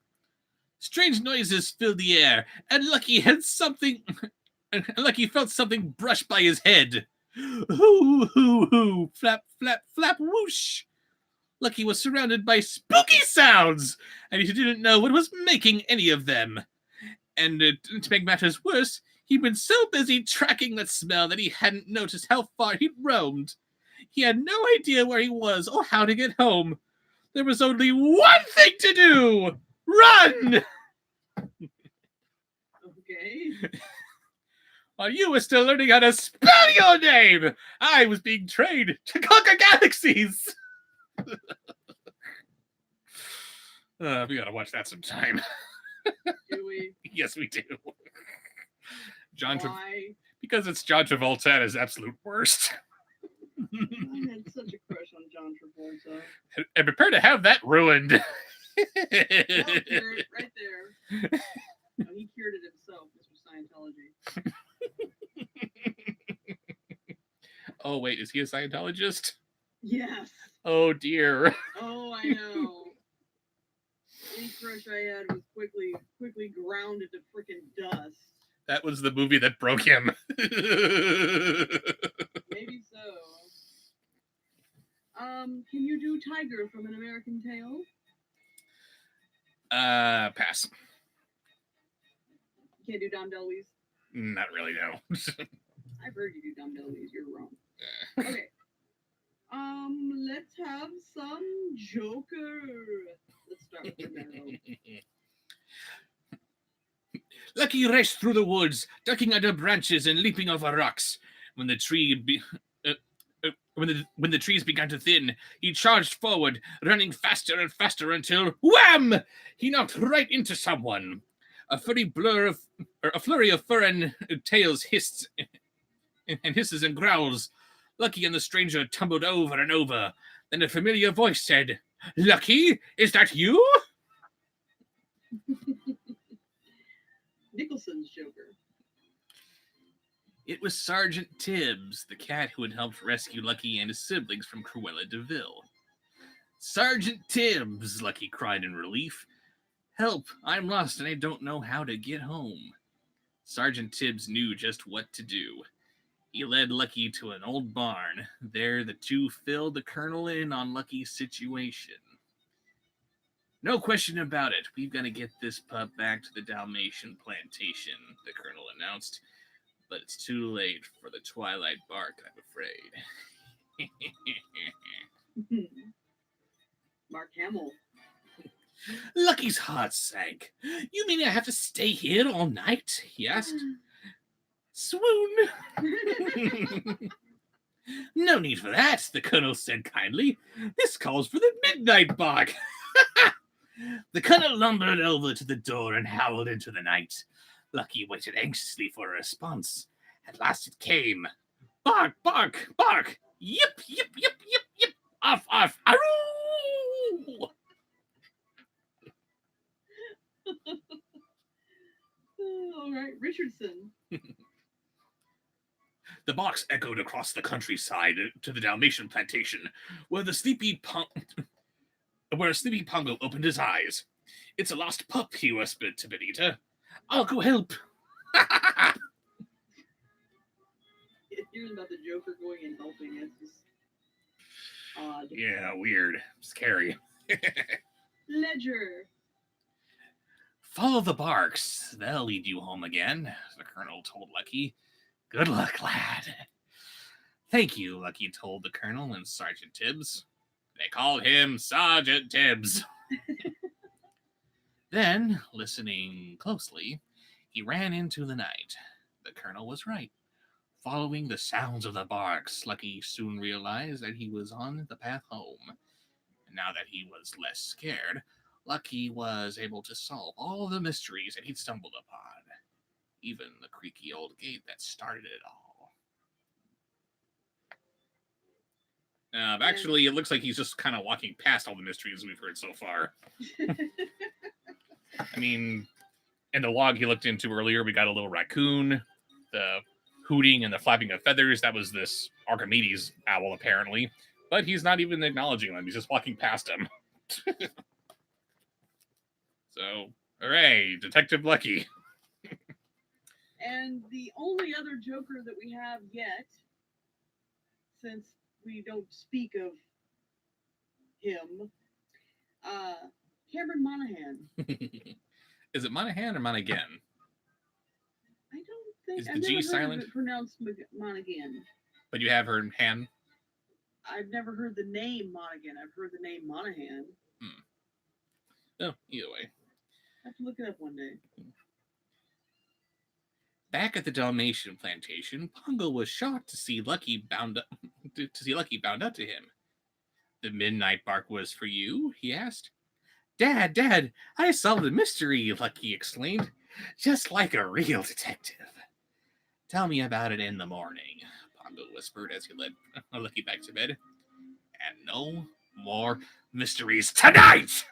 Strange noises filled the air, and Lucky felt something brush by his head. Hoo, hoo, hoo, flap, flap, flap, whoosh. Lucky was surrounded by spooky sounds, and he didn't know what was making any of them. And to make matters worse, he'd been so busy tracking that smell that he hadn't noticed how far he'd roamed. He had no idea where he was or how to get home. There was only one thing to do! Run! Okay. While you were still learning how to spell your name, I was being trained to conquer galaxies! We gotta watch that sometime. Do we? Yes, we do. Why? Because it's John Travolta at his absolute worst. I had such a crush on John Travolta. And prepare to have that ruined. That'll cure it right there. No, he cured it himself. This was Scientology. Oh, wait, is he a Scientologist? Yes. Oh, dear. Oh, I know. Any crush I had was quickly quickly ground into freaking dust. That was the movie that broke him. Maybe so. Can you do Tiger from An American Tail? Pass. You can't do Dom DeLuise? Not really, no. I've heard you do Dom DeLuise. You're wrong. Okay. Let's have some Joker. Let's start with Romero. Lucky raced through the woods, ducking under branches and leaping over rocks. When the when the trees began to thin, he charged forward, running faster and faster until wham! He knocked right into someone. A flurry of fur and tails hissed and hisses and growls. Lucky and the stranger tumbled over and over. Then a familiar voice said, "Lucky, is that you?" Nicholson's Joker. It was Sergeant Tibbs, the cat who had helped rescue Lucky and his siblings from Cruella de Vil. "Sergeant Tibbs," Lucky cried in relief. "Help, I'm lost and I don't know how to get home." Sergeant Tibbs knew just what to do. He led Lucky to an old barn. There, the two filled the Colonel in on Lucky's situation. "No question about it. We've got to get this pup back to the Dalmatian plantation," the Colonel announced. "But it's too late for the Twilight Bark, I'm afraid." Mark Hamill. Lucky's heart sank. "You mean I have to stay here all night?" he asked. "Swoon." "No need for that," the Colonel said kindly. "This calls for the Midnight Bark." The Colonel lumbered over to the door and howled into the night. Lucky waited anxiously for a response. At last it came. "Bark, bark, bark! Yip, yip, yip, yip, yip! Off, off! Aroo!" All right, Richardson. The box echoed across the countryside to the Dalmatian plantation, where a sleepy Pongo opened his eyes. "It's a lost pup," he whispered to Benita. "I'll go help." Hearing about the Joker going and helping is just odd. Yeah, weird. Scary. Ledger. "Follow the barks. They'll lead you home again," the Colonel told Lucky. "Good luck, lad." "Thank you," Lucky told the Colonel and Sergeant Tibbs. They called him Sergeant Tibbs. Then, listening closely, he ran into the night. The Colonel was right. Following the sounds of the barks, Lucky soon realized that he was on the path home. And now that he was less scared, Lucky was able to solve all the mysteries that he'd stumbled upon, even the creaky old gate that started it all. Actually, it looks like he's just kind of walking past all the mysteries we've heard so far. I mean, in the log he looked into earlier, we got a little raccoon, the hooting and the flapping of feathers. That was this Archimedes owl, apparently. But he's not even acknowledging them. He's just walking past them. So, hooray, Detective Lucky. And the only other Joker that we have yet, since we don't speak of him, Cameron Monaghan. Is it Monaghan or Monaghan? I don't think Is I've the never G heard silent? of it pronounced Monaghan. But you have heard Han? I've never heard the name Monaghan. I've heard the name Monaghan. No, either way. I have to look it up one day. Back at the Dalmatian plantation, Pongo was shocked to see Lucky bound up to him. "The Midnight Bark was for you?" he asked. Dad, I solved the mystery," Lucky exclaimed. "Just like a real detective." "Tell me about it in the morning," Pongo whispered as he led Lucky back to bed. "And no more mysteries tonight!"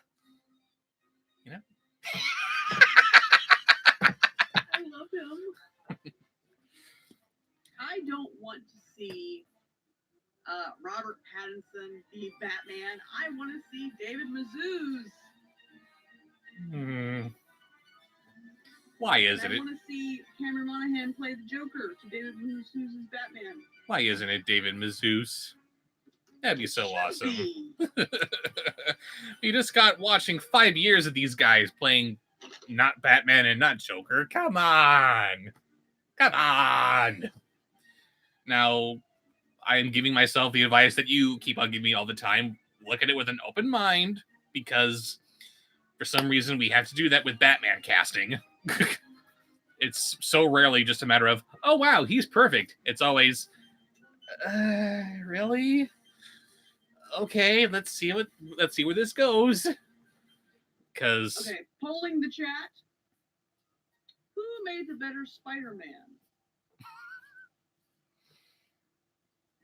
You know? I love him. I don't want to see Robert Pattinson be Batman. I want to see David Mazouz. Why And isn't I it? want to see Cameron Monaghan play the Joker to David Mazouz's Batman. Why isn't it David Mazouz? That'd be so awesome. Be. You just got watching 5 years of these guys playing not Batman and not Joker. Come on. Come on. Now, I am giving myself the advice that you keep on giving me all the time. Look at it with an open mind, because for some reason we have to do that with Batman casting. It's so rarely just a matter of, oh wow, he's perfect. It's always, really? Okay, let's see where this goes. Because Okay, polling the chat. Who made the better Spider-Man?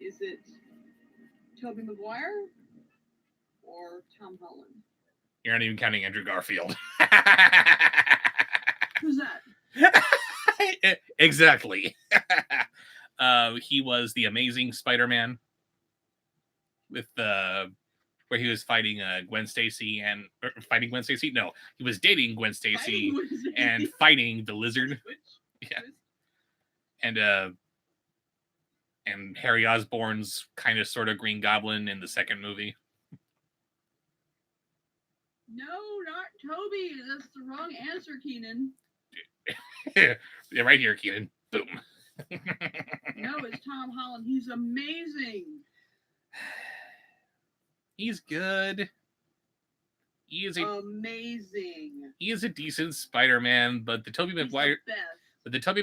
Is it Tobey Maguire or Tom Holland? you're not even counting Andrew Garfield. Who's that? Exactly. He was the Amazing Spider-Man with where he was fighting Gwen Stacy and fighting Gwen Stacy. No, he was dating Gwen Stacy and fighting the Lizard. Yeah, and Harry Osborn's kind of sort of Green Goblin in the second movie. No, not Toby. That's the wrong answer, Keenan. Yeah, right here, Keenan. Boom. No, it's Tom Holland. He's amazing. He's good. He is amazing. He is a decent Spider-Man, but the Tobey Maguire, Tobey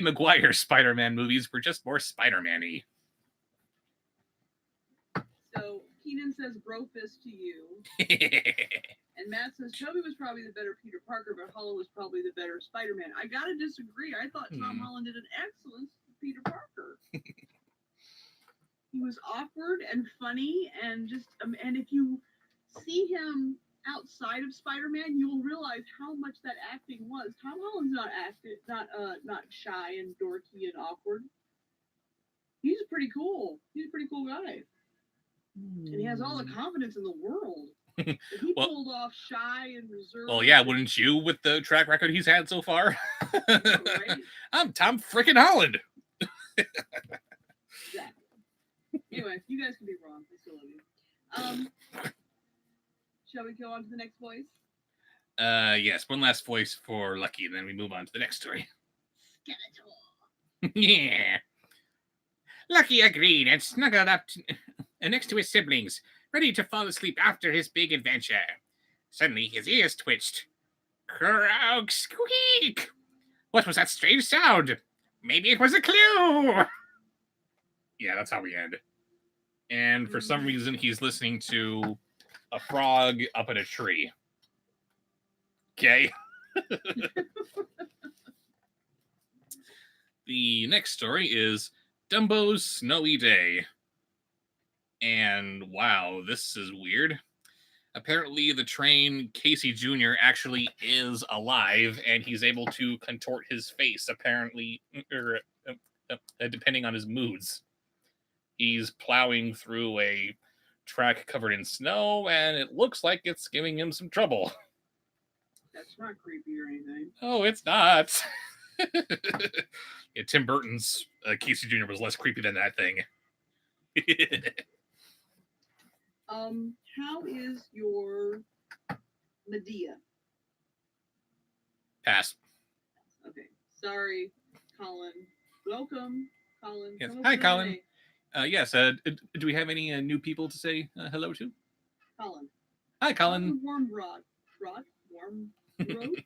Maguire Spider-Man movies were just more Spider-Man-y. So Keenan says bro fist to you. And Matt says Toby was probably the better Peter Parker, but Holland was probably the better Spider-Man. I gotta disagree. I thought Tom Holland did an excellent Peter Parker. He was awkward and funny, and just and if you see him outside of Spider-Man, you will realize how much that acting was. Tom Holland's not shy and dorky and awkward. He's pretty cool. He's a pretty cool guy, and he has all the confidence in the world. If he pulled off shy and reserved. Well, yeah, wouldn't you with the track record he's had so far? Right? I'm Tom frickin' Holland. Exactly. Anyway, you guys can be wrong. I still love you. Shall we go on to the next voice? Yes, one last voice for Lucky, and then we move on to the next story. Skeletor. Yeah. Lucky agreed and snuggled up next to his siblings, ready to fall asleep after his big adventure. Suddenly, his ears twitched. Croak, squeak! What was that strange sound? Maybe it was a clue! Yeah, that's how we end. And for some reason, he's listening to a frog up in a tree. Okay. The next story is Dumbo's Snowy Day. And wow, this is weird. Apparently, the train Casey Jr. actually is alive, and he's able to contort his face, apparently, depending on his moods. He's plowing through a track covered in snow, and it looks like it's giving him some trouble. That's not creepy or anything. Oh, it's not. Yeah, Tim Burton's Casey Jr. was less creepy than that thing. How is your Medea? Pass. Okay. Sorry, Colin. Welcome, Colin. Yes. Hi, Colin. Yes. Do we have any new people to say hello to? Colin. Hi, Colin. Warm rod. Warm road.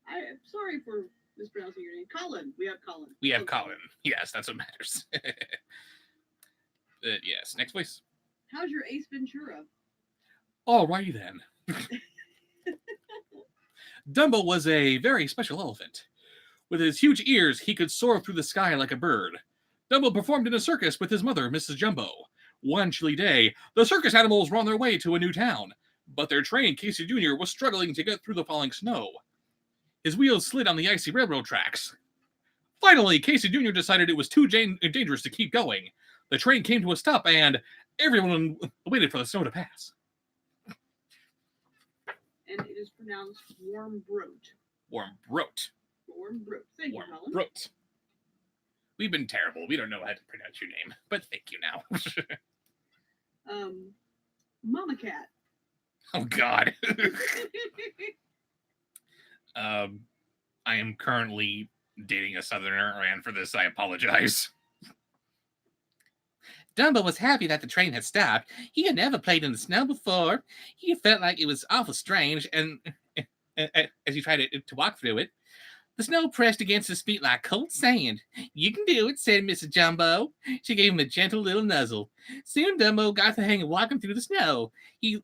I'm sorry for mispronouncing your name. Colin. We have Colin. We have Colin. Yes, that's what matters. Yes. Next voice. How's your Ace Ventura? Alrighty then. Dumbo was a very special elephant. With his huge ears, he could soar through the sky like a bird. Dumbo performed in a circus with his mother, Mrs. Jumbo. One chilly day, the circus animals were on their way to a new town, but their train, Casey Jr., was struggling to get through the falling snow. His wheels slid on the icy railroad tracks. Finally, Casey Jr. decided it was too dangerous to keep going. The train came to a stop, and everyone waited for the snow to pass. and it is pronounced Warmbroat. Warmbroat. Warmbroat. Thank you, Colin. Warmbroat. We've been terrible. We don't know how to pronounce your name, but thank you now. Mama Cat. Oh, God. I am currently dating a Southerner, and for this, I apologize. Dumbo was happy that the train had stopped. He had never played in the snow before. He felt like it was awful strange, and as he tried to walk through it, the snow pressed against his feet like cold sand. "You can do it," said Mrs. Jumbo. She gave him a gentle little nuzzle. Soon Dumbo got the hang of walking through the snow. He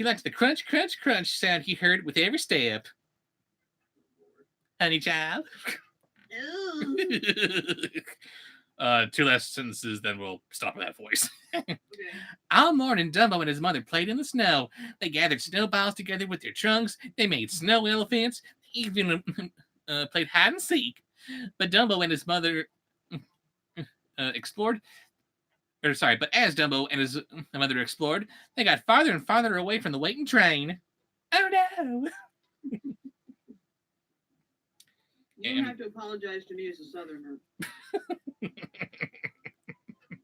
liked the crunch, crunch, crunch sound he heard with every step. Honey child. Two last sentences, then we'll stop with that voice. Okay. All morning, Dumbo and his mother played in the snow. They gathered snowballs together with their trunks. They made snow elephants. Even played hide and seek. But Dumbo and his mother explored. But as Dumbo and his mother explored, they got farther and farther away from the waiting train. Oh no! You don't have to apologize to me as a Southerner.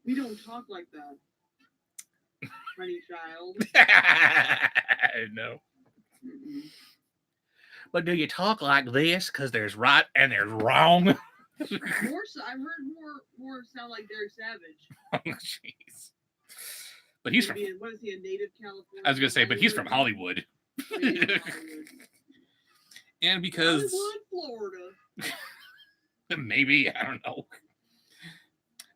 We don't talk like that, honey child. No. Mm-mm. But do you talk like this? Because there's right and there's wrong. I've heard more sound like Derek Savage. Oh, jeez. But he's from. What is he, a native California? I was gonna say, but he's from Hollywood. Oh, yeah, he's from Hollywood. And because Hollywood, Florida. maybe, I don't know.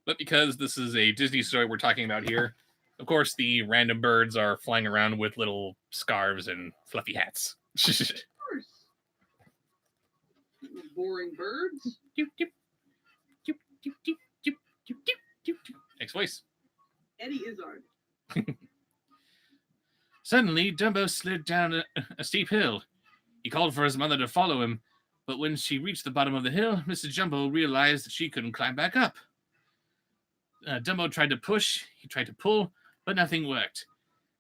But because this is a Disney story we're talking about here, of course, the random birds are flying around with little scarves and fluffy hats. Of course. Boring birds. Next voice. Eddie Izzard. Suddenly, Dumbo slid down a steep hill. He called for his mother to follow him, but when she reached the bottom of the hill, Mrs. Jumbo realized that she couldn't climb back up. Dumbo tried to push, he tried to pull, but nothing worked.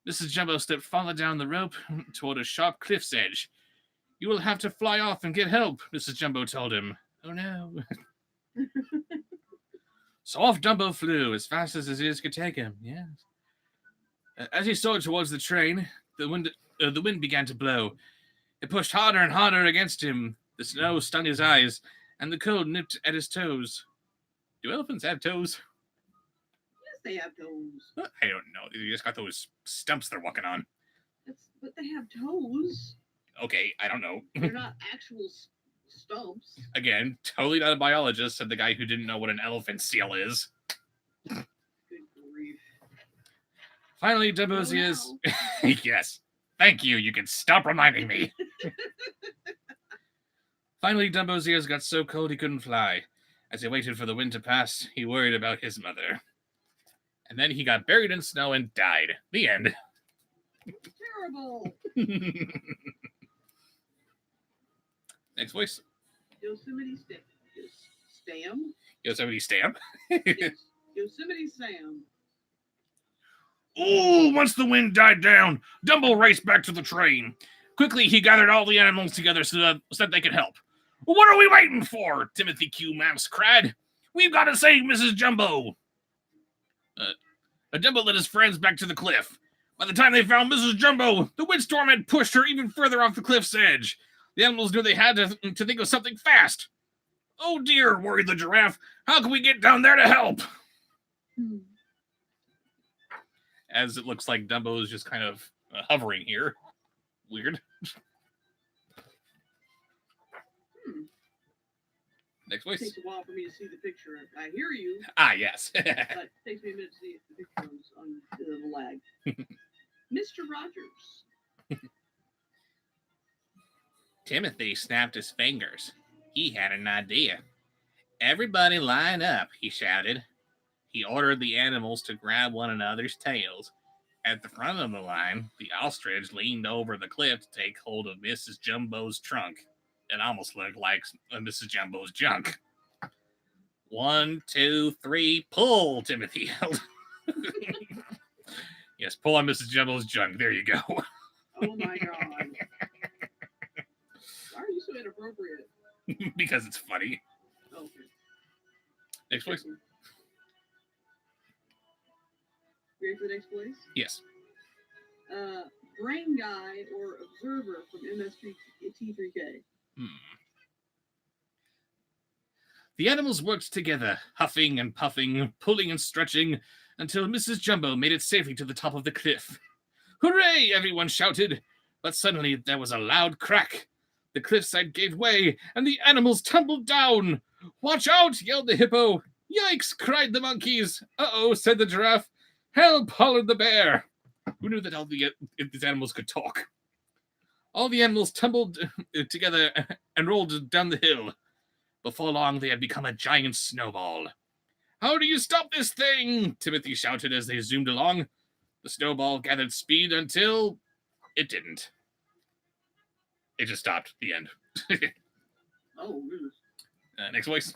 Mrs. Jumbo stepped farther down the rope toward a sharp cliff's edge. "You will have to fly off and get help," Mrs. Jumbo told him. Oh no. So off Dumbo flew as fast as his ears could take him. Yes. As he soared towards the train, the wind began to blow. It pushed harder and harder against him. The snow stung his eyes, and the cold nipped at his toes. Do elephants have toes? Yes, they have toes. I don't know. They just got those stumps they're walking on. But they have toes. Okay, I don't know. They're not actual stumps. Again, totally not a biologist, said the guy who didn't know what an elephant seal is. Good grief. Finally, Dumbo's ears... Yes. Thank you. You can stop reminding me. Finally, Dumbo's ears got so cold he couldn't fly. As he waited for the wind to pass, he worried about his mother. And then he got buried in snow and died. The end. Terrible. Next voice. Yosemite Sam. Yosemite Stamp. Yes. Yosemite Sam. Ooh, once the wind died down, Dumbo raced back to the train. Quickly, he gathered all the animals together so that they could help. "What are we waiting for?" Timothy Q. Mouse cried. "We've got to save Mrs. Jumbo." Dumbo led his friends back to the cliff. By the time they found Mrs. Jumbo, the windstorm had pushed her even further off the cliff's edge. The animals knew they had to think of something fast. "Oh dear," worried the giraffe. "How can we get down there to help?" As it looks like Dumbo is just kind of hovering here. Weird. Next voice. It takes a while for me to see the picture. I hear you, Ah, yes. but it takes me a minute to see the picture on the lag. Mr. Rogers. Timothy snapped his fingers. He had an idea. "Everybody line up," he shouted. He ordered the animals to grab one another's tails. At the front of the line, the ostrich leaned over the cliff to take hold of Mrs. Jumbo's trunk. It almost looked like Mrs. Jumbo's junk. 1, 2, 3, pull, Timothy yelled. Yes, pull on Mrs. Jumbo's junk. There you go. Oh my god. Why are you so inappropriate? Because it's funny. Oh, okay. Next voice? Ready for the next place? Yes. Brain Guy or Observer from MS-T3K. The animals worked together, huffing and puffing, pulling and stretching, until Mrs. Jumbo made it safely to the top of the cliff. Hooray! Everyone shouted. But suddenly there was a loud crack. The cliffside gave way, and the animals tumbled down. Watch out! Yelled the hippo. Yikes! Cried the monkeys. Uh-oh! Said the giraffe. Help! Hollered the bear. Who knew that all these animals could talk? All the animals tumbled together and rolled down the hill. Before long, they had become a giant snowball. How do you stop this thing? Timothy shouted as they zoomed along. The snowball gathered speed until it didn't. It just stopped. The end. Oh, goodness. Next voice.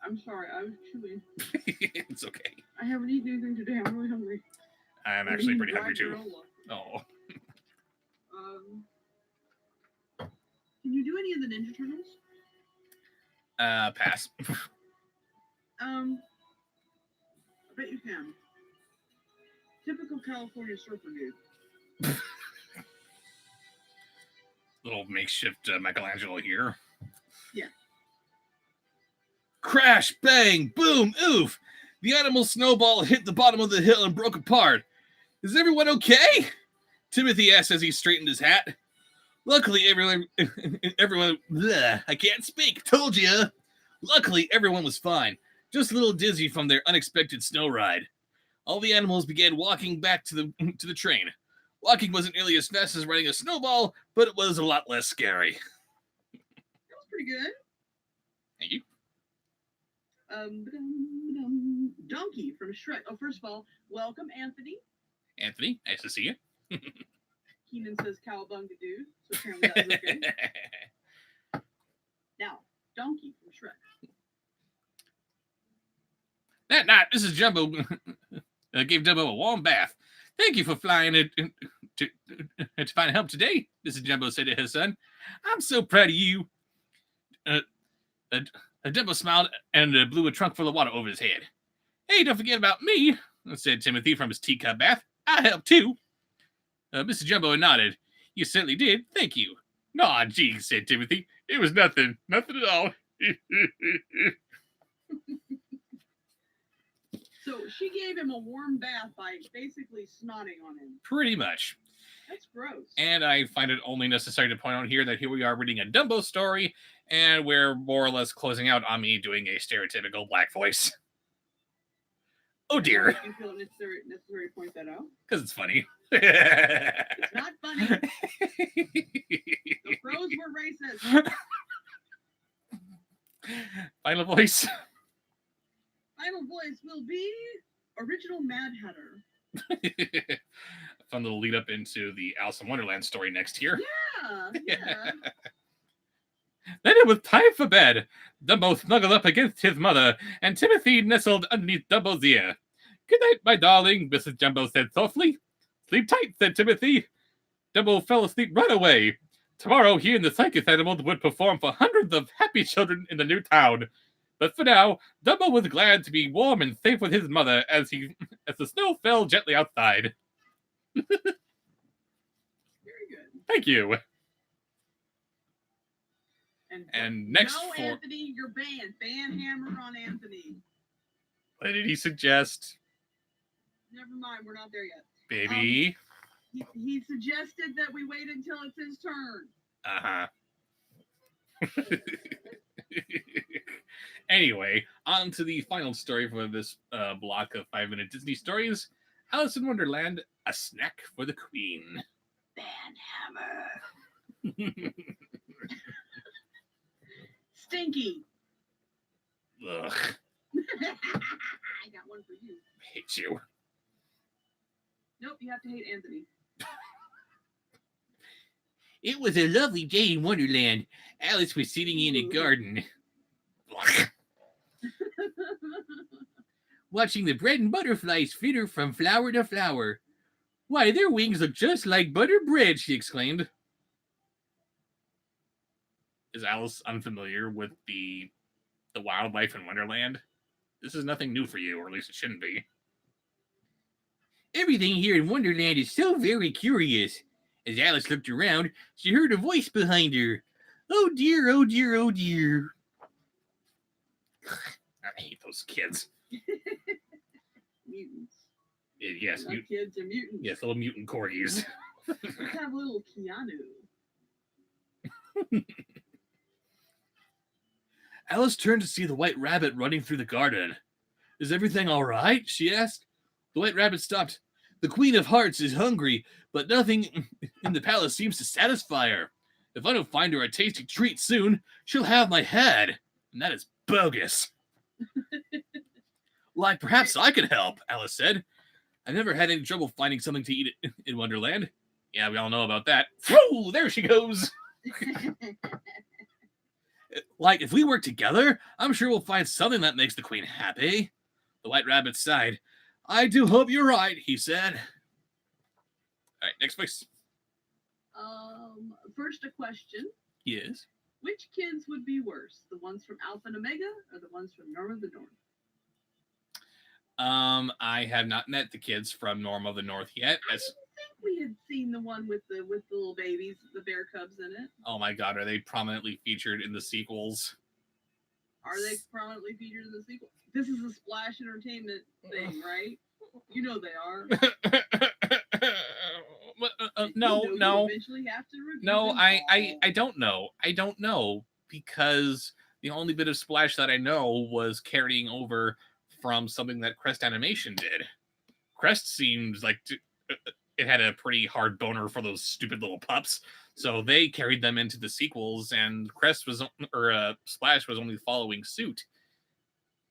I'm sorry, I was chewing. It's okay. I haven't eaten anything today. I'm really hungry. I'm actually pretty hungry too. Granola. Oh. Can you do any of the Ninja Turtles? Pass. I bet you can. Typical California surfer dude. Little makeshift Michelangelo here. Yeah. Crash, bang, boom, oof. The animal snowball hit the bottom of the hill and broke apart. Is everyone okay? Timothy asked as he straightened his hat. Luckily, everyone, bleh, I can't speak, told you. Luckily, everyone was fine, just a little dizzy from their unexpected snow ride. All the animals began walking back to the train. Walking wasn't nearly as fast as riding a snowball, but it was a lot less scary. That was pretty good. Thank you. Donkey from Shrek. Oh, first of all, welcome, Anthony. Anthony, nice to see you. Keenan says cowabunga dude, so apparently that was okay. Now, Donkey from Shrek. That night, Mrs. Jumbo gave Dumbo a warm bath. Thank you for flying to find help today, Mrs. Jumbo said to her son. I'm so proud of you. Dumbo smiled and blew a trunk full of water over his head. Hey, don't forget about me, said Timothy from his teacup bath. I helped too. Mrs. Jumbo nodded. You certainly did. Thank you. Aw, gee, said Timothy. It was nothing. Nothing at all. So she gave him a warm bath by basically snotting on him. Pretty much. That's gross. And I find it only necessary to point out here that here we are reading a Dumbo story, and we're more or less closing out on me doing a stereotypical black voice. Oh dear. You feel necessary to point that out? Because it's funny. It's not funny. The pros were racist. Final voice. Final voice will be original Mad Hatter. Fun little lead up into the Alice in Wonderland story next here. Yeah. Then it was time for bed. Dumbo snuggled up against his mother, and Timothy nestled underneath Dumbo's ear. Good night, my darling, Mrs. Jumbo said softly. Sleep tight, said Timothy. Dumbo fell asleep right away. Tomorrow, he and the circus animals would perform for hundreds of happy children in the new town. But for now, Dumbo was glad to be warm and safe with his mother as the snow fell gently outside. Very good. Thank you. And next no, for Anthony, you're banned. Ban hammer on Anthony. what did he suggest? Never mind, we're not there yet. Baby. He suggested that we wait until it's his turn. Anyway, on to the final story for this block of 5-minute Disney stories. Alice in Wonderland, A Snack for the Queen. Ban hammer. Stinky. Ugh, I got one for you. I hate you. Nope, you have to hate Anthony. It was a lovely day in Wonderland. Alice was sitting in a garden, watching the bread and butterflies flitter from flower to flower. Why, their wings look just like buttered bread, she exclaimed. Is Alice unfamiliar with the wildlife in Wonderland? This is nothing new for you, or at least it shouldn't be. Everything here in Wonderland is so very curious. As Alice looked around, she heard a voice behind her. Oh dear, oh dear, oh dear. I hate those kids. Mutants. Yes, Not kids are mutants. yes, little mutant corgis. Let's have little Keanu. Alice turned to see the White Rabbit running through the garden. Is everything all right? She asked. The White Rabbit stopped. The Queen of Hearts is hungry, but nothing in the palace seems to satisfy her. If I don't find her a tasty treat soon, she'll have my head. And that is bogus. Like, perhaps I can help, Alice said. I've never had any trouble finding something to eat in Wonderland. Yeah, we all know about that. Phew, there she goes. Like, if we work together, I'm sure we'll find something that makes the Queen happy. The White Rabbit sighed. I do hope you're right, he said. All right, next voice. First a question. Yes. Which kids would be worse? The ones from Alpha and Omega or the ones from Norm of the North? I have not met the kids from Norm of the North yet. I didn't think we had seen the one with the little babies, the bear cubs in it. Oh my god, are they prominently featured in the sequels? Are they prominently featured in the sequel? This is a Splash Entertainment thing, right? You know they are. No, you no. Eventually have to review No, them I all. don't know. I don't know because the only bit of Splash that I know was carrying over from something that Crest Animation did. Crest seems like it had a pretty hard boner for those stupid little pups, so they carried them into the sequels, and Crest was Splash was only following suit.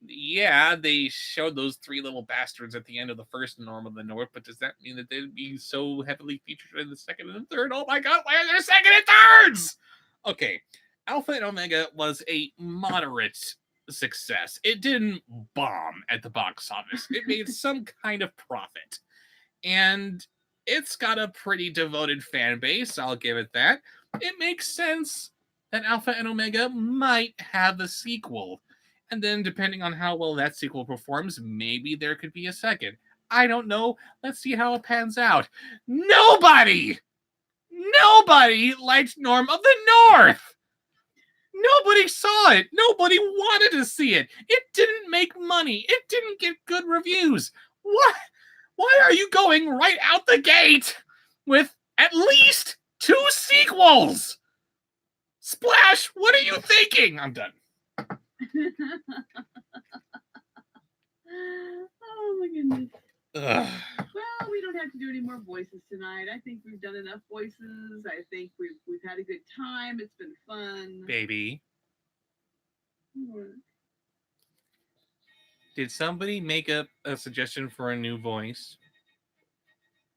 Yeah, they showed those three little bastards at the end of the first Norm of the North, but does that mean that they'd be so heavily featured in the second and the third? Oh my god, why are there second and thirds? Okay, Alpha and Omega was a moderate success. It didn't bomb at the box office. It made some kind of profit. And it's got a pretty devoted fan base, I'll give it that. It makes sense that Alpha and Omega might have a sequel. And then, depending on how well that sequel performs, maybe there could be a second. I don't know. Let's see how it pans out. Nobody liked Norm of the North. Nobody saw it. Nobody wanted to see it. It didn't make money. It didn't get good reviews. What? Why are you going right out the gate with at least 2 sequels? Splash, what are you thinking? I'm done. Oh my goodness. Ugh. Well, we don't have to do any more voices tonight. I think we've done enough voices. I think we've had a good time. It's been fun. Baby, What? did somebody make up a suggestion for a new voice?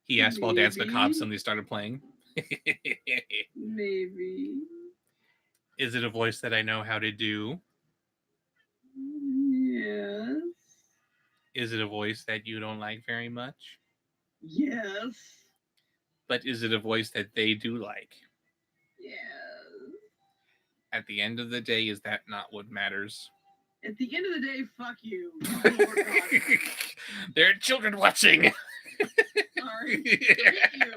He asked while Dance Macabre suddenly started playing. Maybe. Is it a voice that I know how to do? Yes. Is it a voice that you don't like very much? Yes. But is it a voice that they do like? Yes. At the end of the day, is that not what matters? At the end of the day, fuck you. Lord God. There are children watching. Sorry. Forget you.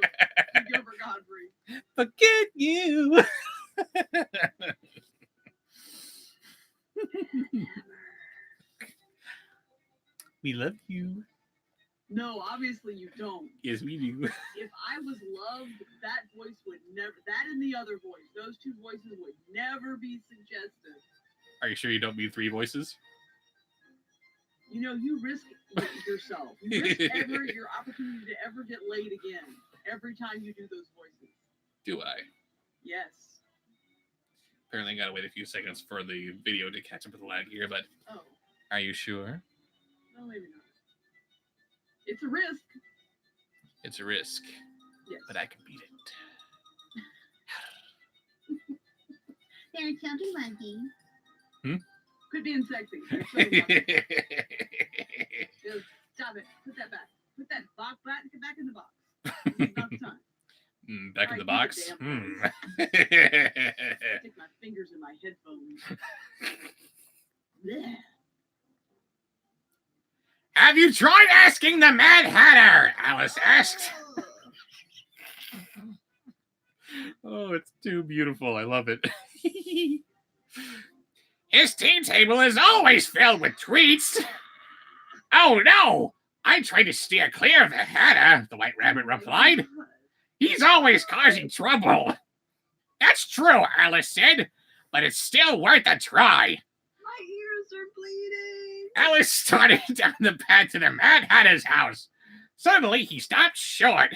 Gilbert Godfrey. Forget you. We love you. No, obviously you don't. Yes, we do. If I was loved, that voice would never, that and the other voice, those two voices would never be suggested. Are you sure you don't mean 3 voices? You know, you risk yourself. You risk your opportunity to ever get laid again every time you do those voices. Do I? Yes. Apparently, I gotta wait a few seconds for the video to catch up with the lag here, but Oh, are you sure? no, maybe not. It's a risk. It's a risk, Yes. but I can beat it. There are children watching. Quit being sexy. There's children watching. Just stop it. Put that back. Put that box back in the box. It's not the time. Back in the box. Stick my fingers in my headphones. Blech. Have you tried asking the Mad Hatter? Alice asked. Oh, it's too beautiful. I love it. His tea table is always filled with treats. Oh no! I try to steer clear of the Hatter, the White Rabbit replied. He's always causing trouble. That's true, Alice said, but it's still worth a try. My ears are bleeding. Alice started down the path to the Mad Hatter's house. Suddenly, he stopped short.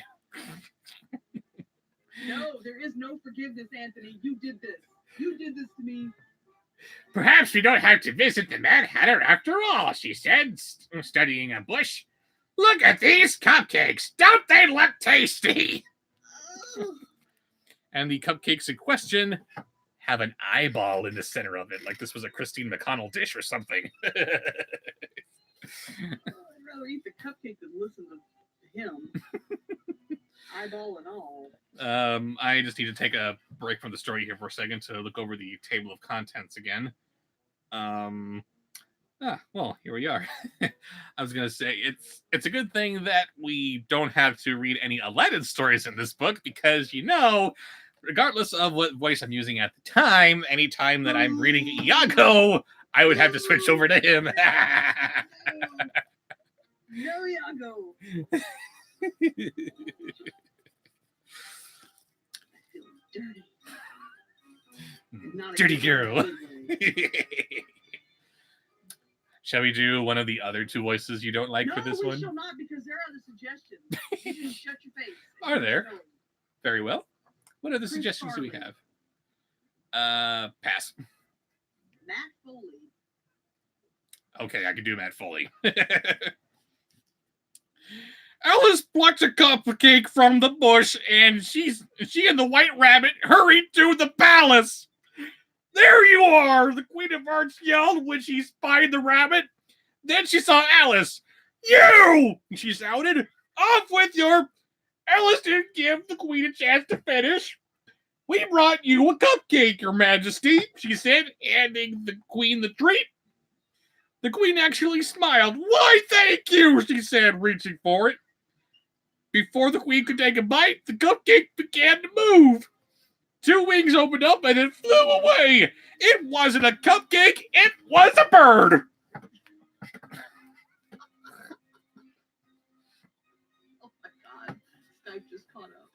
No, there is no forgiveness, Anthony. You did this. You did this to me. Perhaps we don't have to visit the Mad Hatter after all, she said, studying a bush. Look at these cupcakes. Don't they look tasty? And the cupcakes in question have an eyeball in the center of it, like this was a Christine McConnell dish or something. I'd rather eat the cupcake than listen to him. Eyeball and all. I just need to take a break from the story here for a second to look over the table of contents again. Well, here we are. I was gonna say it's a good thing that we don't have to read any Aladdin stories in this book because regardless of what voice I'm using at the time, anytime that I'm reading Iago, I would have to switch over to him. No, Iago. Dirty. Not Dirty again. girl. Shall we do one of the other two voices you don't like No, for this we one? shall not, because there are the suggestions. You can shut your face. Are there? No. Very well. What other Prince suggestions do we Charming. have? Pass. Matt Foley. Okay, I can do Matt Foley. Alice plucked a cupcake from the bush, and she and the White Rabbit hurried to the palace. There you are, the Queen of Hearts yelled when she spied the rabbit. Then she saw Alice. You! She shouted. Off with your... Alice didn't give the Queen a chance to finish. We brought you a cupcake, Your Majesty, she said, handing the Queen the treat. The Queen actually smiled. Why, thank you, she said, reaching for it. Before the Queen could take a bite, the cupcake began to move. Two wings opened up and it flew away. It wasn't a cupcake, it was a bird. Oh my God. Skype just caught up.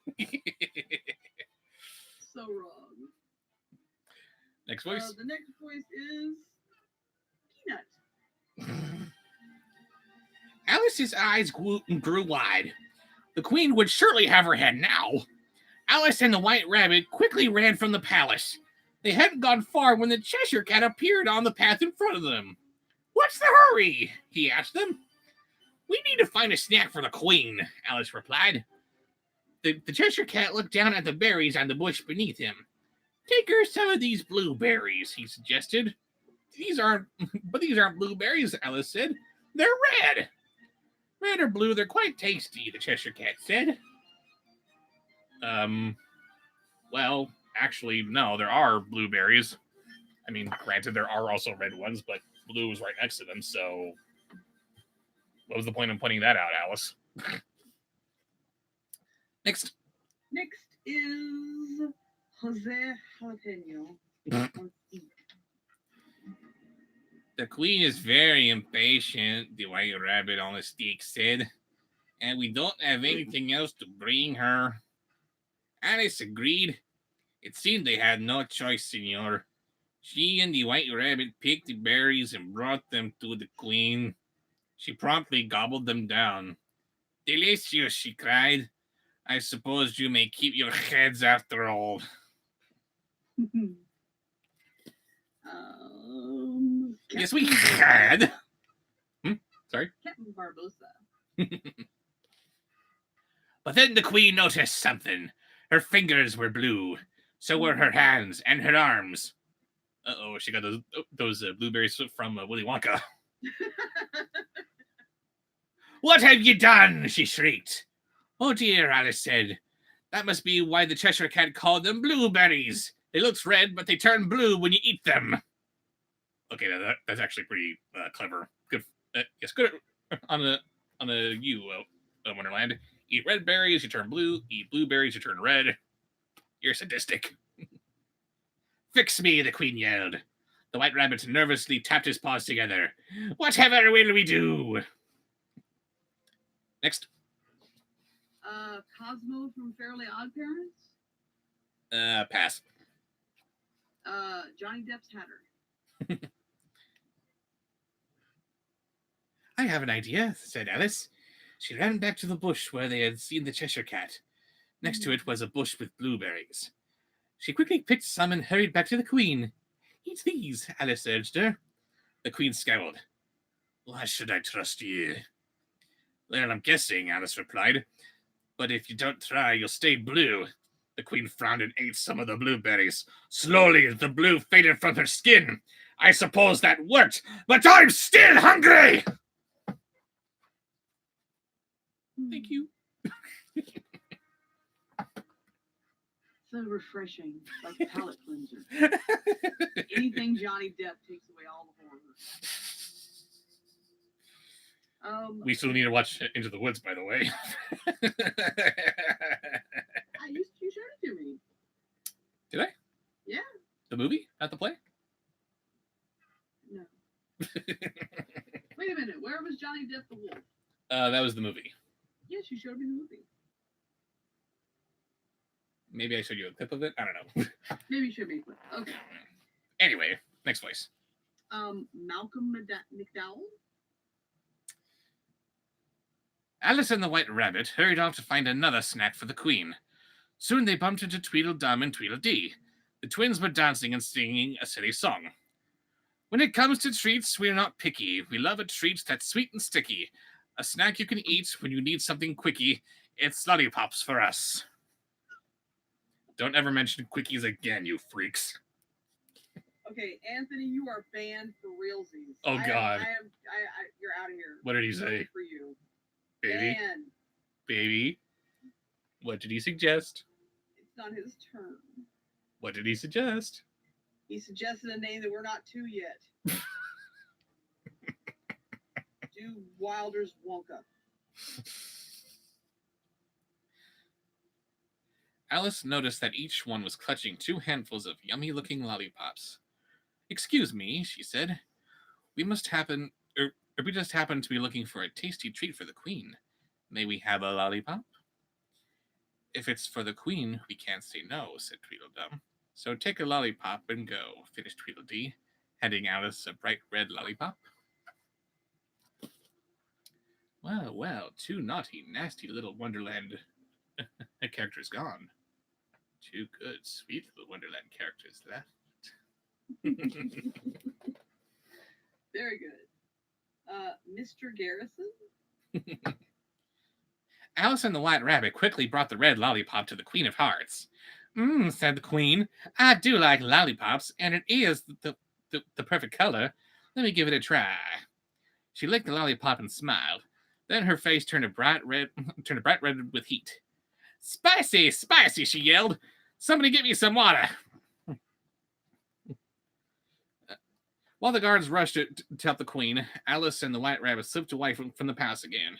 So wrong. Next voice. The next voice is Peanut. Alice's eyes grew wide. The Queen would surely have her head now. Alice and the White Rabbit quickly ran from the palace. They hadn't gone far when the Cheshire Cat appeared on the path in front of them. What's the hurry? He asked them. We need to find a snack for the Queen, Alice replied. The Cheshire Cat looked down at the berries on the bush beneath him. Take her some of these blueberries, he suggested. These aren't blueberries, Alice said. They're red. Red or blue, they're quite tasty, the Cheshire Cat said. Well, actually, no, there are blueberries. I mean, granted, there are also red ones, but blue is right next to them, so what was the point of pointing that out, Alice? Next. Next is Jose Jalapeno. The Queen is very impatient, the White Rabbit on a stick said, and we don't have anything else to bring her. Alice agreed. It seemed they had no choice, Senor. She and the White Rabbit picked the berries and brought them to the Queen. She promptly gobbled them down. Delicious, she cried. I suppose you may keep your heads after all. Yes, we had. Sorry? Captain Barbosa. But then the Queen noticed something. Her fingers were blue. So were her hands and her arms. Uh-oh, she got those blueberries from Willy Wonka. What have you done? She shrieked. Oh dear, Alice said. That must be why the Cheshire Cat called them blueberries. They look red, but they turn blue when you eat them. Okay, that's actually pretty clever. Good. Yes, good on a Wonderland. Eat red berries, you turn blue. Eat blueberries, you turn red. You're sadistic. Fix me, the Queen yelled. The White Rabbit nervously tapped his paws together. Whatever will we do? Next. Cosmo from Fairly Odd Parents. Pass. Johnny Depp's Hatter. I have an idea, said Alice. She ran back to the bush where they had seen the Cheshire Cat. Next to it was a bush with blueberries. She quickly picked some and hurried back to the Queen. Eat these, Alice urged her. The Queen scowled. Why should I trust you? Well, I'm guessing, Alice replied. But if you don't try, you'll stay blue. The Queen frowned and ate some of the blueberries. Slowly, the blue faded from her skin. I suppose that worked, but I'm still hungry! Thank you. So refreshing, like a palate cleanser. Anything Johnny Depp takes away all the horror. We still need to watch Into the Woods, by the way. You showed it to me. Did I? Yeah. The movie? Not the play? No. Wait a minute. Where was Johnny Depp the wolf? That was the movie. Yes, you showed me the movie. Maybe I showed you a clip of it. I don't know. Maybe you showed me a clip. Okay. Anyway, next voice. Malcolm McDowell. Alice and the White Rabbit hurried off to find another snack for the Queen. Soon they bumped into Tweedledum and Tweedledee. The twins were dancing and singing a silly song. When it comes to treats, we're not picky. We love a treat that's sweet and sticky. A snack you can eat when you need something quickie. It's lollipops for us. Don't ever mention quickies again, you freaks. Okay, Anthony, you are banned for realsies. Oh, God. You're out of here. What did he say? For you. Baby? Banned. Baby? What did he suggest? It's not his turn. What did he suggest? He suggested a name that we're not to yet. Do Wilder's Wonka. Alice noticed that each one was clutching 2 handfuls of yummy-looking lollipops. Excuse me, she said. We just happen to be looking for a tasty treat for the Queen. May we have a lollipop? If it's for the Queen, we can't say no, said Tweedledum. So take a lollipop and go, finished Tweedledee, handing Alice a bright red lollipop. Well, 2 naughty, nasty little Wonderland characters gone. 2 good, sweet little Wonderland characters left. Very good. Mr. Garrison? Alice and the White Rabbit quickly brought the red lollipop to the Queen of Hearts. Said the Queen. I do like lollipops, and it is the perfect color. Let me give it a try. She licked the lollipop and smiled. Then her face turned a bright red with heat. Spicy, spicy, she yelled. Somebody get me some water. While the guards rushed to help the Queen, Alice and the White Rabbit slipped away from the palace again.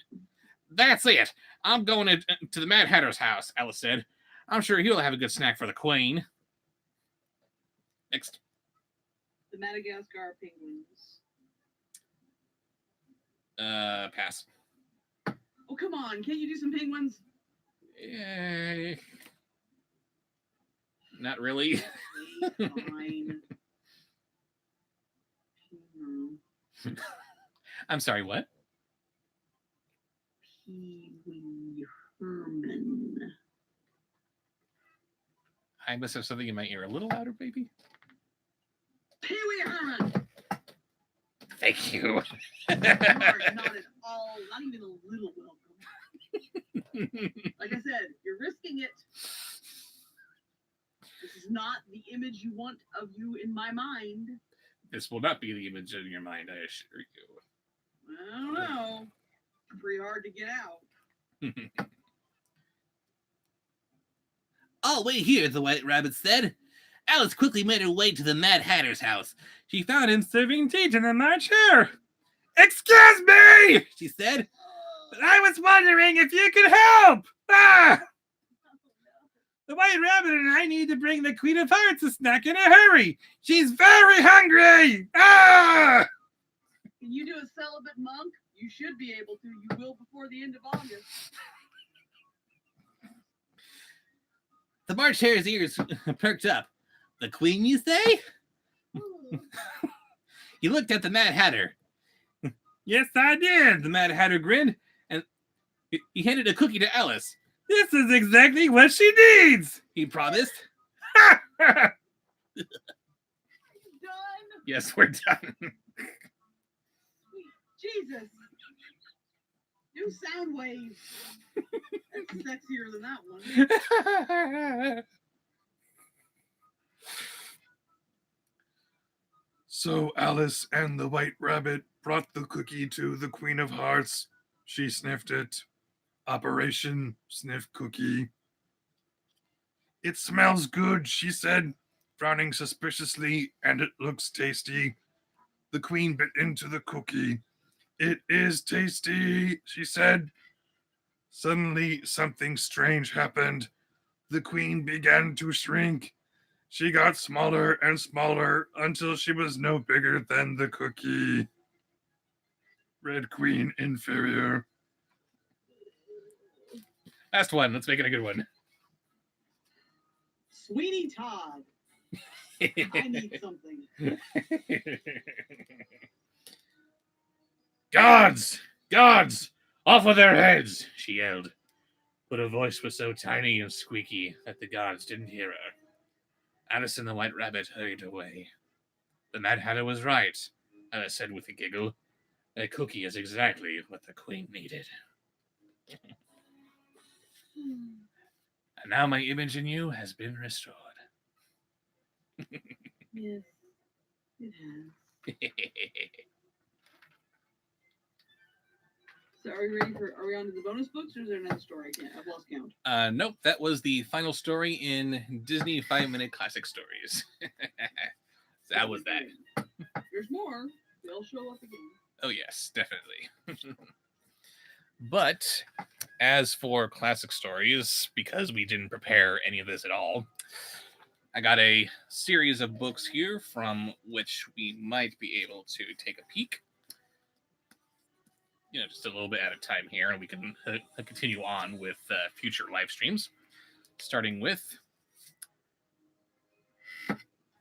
That's it. I'm going to the Mad Hatter's house, Alice said. I'm sure he'll have a good snack for the Queen. Next. The Madagascar penguins. Pass. Oh, come on. Can't you do some penguins? Not really. Fine. I'm sorry, what? Pee-wee Herman. I must have something in my ear. A little louder, baby. Pee-wee Herman! Thank you. You are not at all, not even a little welcome. Like I said, you're risking it. This is not the image you want of you in my mind. This will not be the image in your mind, I assure you. I don't know. Pretty hard to get out. I'll wait here, the White Rabbit said. Alice quickly made her way to the Mad Hatter's house. She found him serving tea in my chair. Excuse me, she said. But I was wondering if you could help. Ah! The White Rabbit and I need to bring the Queen of Hearts a snack in a hurry. She's very hungry. Ah! Can you do a celibate monk? You should be able to. You will before the end of August. The March Hare's ears perked up. The Queen, you say? He looked at the Mad Hatter. Yes, I did, the Mad Hatter grinned, and he handed a cookie to Alice. This is exactly what she needs, he promised. Done. Yes, we're done. Jesus. Do sound waves. That's sexier than that one. So Alice and the White Rabbit brought the cookie to the Queen of Hearts. She sniffed it. Operation Sniff Cookie. It smells good, she said, frowning suspiciously, and it looks tasty. The Queen bit into the cookie. It is tasty, she said. Suddenly, something strange happened. The Queen began to shrink. She got smaller and smaller until she was no bigger than the cookie. Red Queen inferior. Last one. Let's make it a good one. Sweeney Todd. I need something. Gods! Gods! Off with their heads! She yelled. But her voice was so tiny and squeaky that the gods didn't hear her. Alice and the White Rabbit hurried away. The Mad Hatter was right, Alice said with a giggle. A cookie is exactly what the Queen needed. And now my image in you has been restored. Yes, it has. So are we on to the bonus books, or is there another story? I've lost count. Nope, that was the final story in Disney 5-minute classic stories. That was that. There's more. They'll show up again. Oh yes, definitely. But as for classic stories, because we didn't prepare any of this at all, I got a series of books here from which we might be able to take a peek. You know, just a little bit at a time here, and we can continue on with future live streams, starting with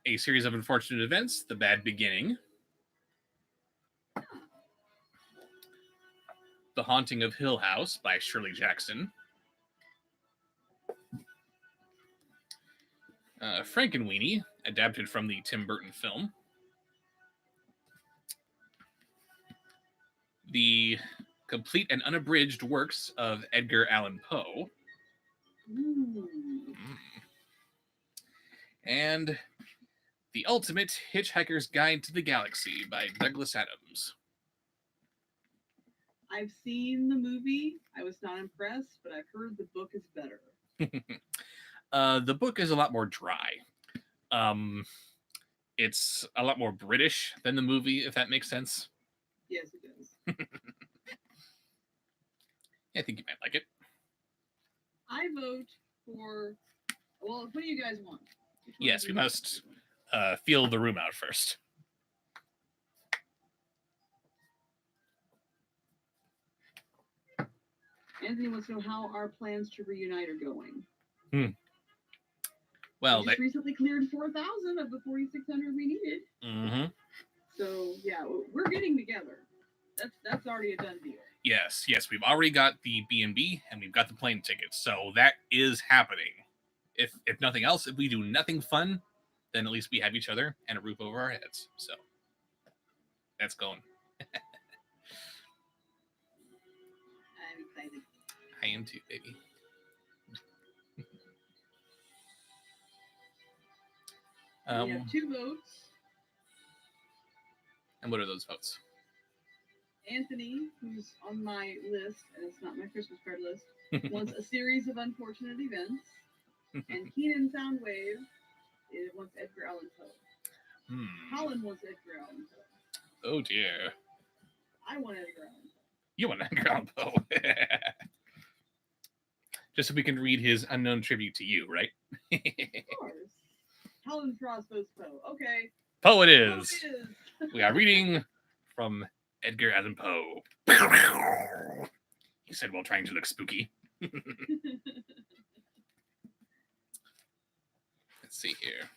a series of unfortunate events, The Bad Beginning, The Haunting of Hill House by Shirley Jackson, Frankenweenie, adapted from the Tim Burton film, The Complete and Unabridged Works of Edgar Allan Poe, and The Ultimate Hitchhiker's Guide to the Galaxy by Douglas Adams. I've seen the movie. I was not impressed, but I've heard the book is better. The book is a lot more dry. It's a lot more British than the movie, if that makes sense. Yes, it does. I think you might like it. I vote for. Well, what do you guys want? Yes, we must feel the room out first. Anthony wants to know how our plans to reunite are going. Well, we just recently cleared 4,000 of the 4,600 we needed. Mm-hmm. So yeah, we're getting together. That's already a done deal. Yes, we've already got the B&B and we've got the plane tickets, so that is happening. If nothing else, if we do nothing fun, then at least we have each other and a roof over our heads. So that's going. I'm excited. I am too, baby. We have 2 votes. And what are those votes? Anthony, who's on my list, and it's not my Christmas card list, wants a series of unfortunate events. And Keenan Soundwave wants Edgar Allan Poe. Colin wants Edgar Allan Poe. Oh dear. I want Edgar Allan Poe. You want Edgar Allan Poe. Just so we can read his unknown tribute to you, right? Of course. Colin Frost votes Poe. Okay. Poe it Poe is. it is. We are reading from Edgar Allan Poe. He said while trying to look spooky. Let's see here.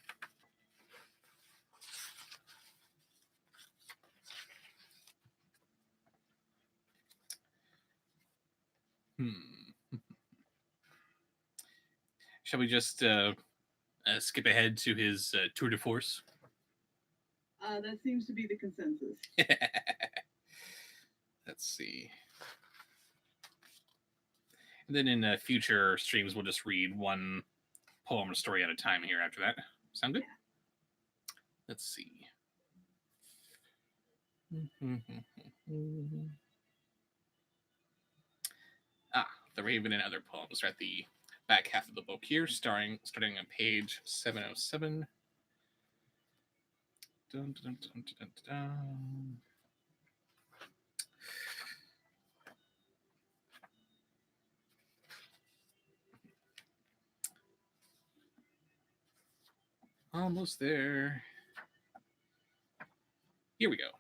Shall we just skip ahead to his tour de force? That seems to be the consensus. Let's see. And then in future streams, we'll just read one poem or story at a time here after that. Sound good? Yeah. Let's see. The Raven and Other Poems are at the back half of the book here, starting on page 707. Dun, dun, dun, dun, dun, dun. Almost there. Here we go.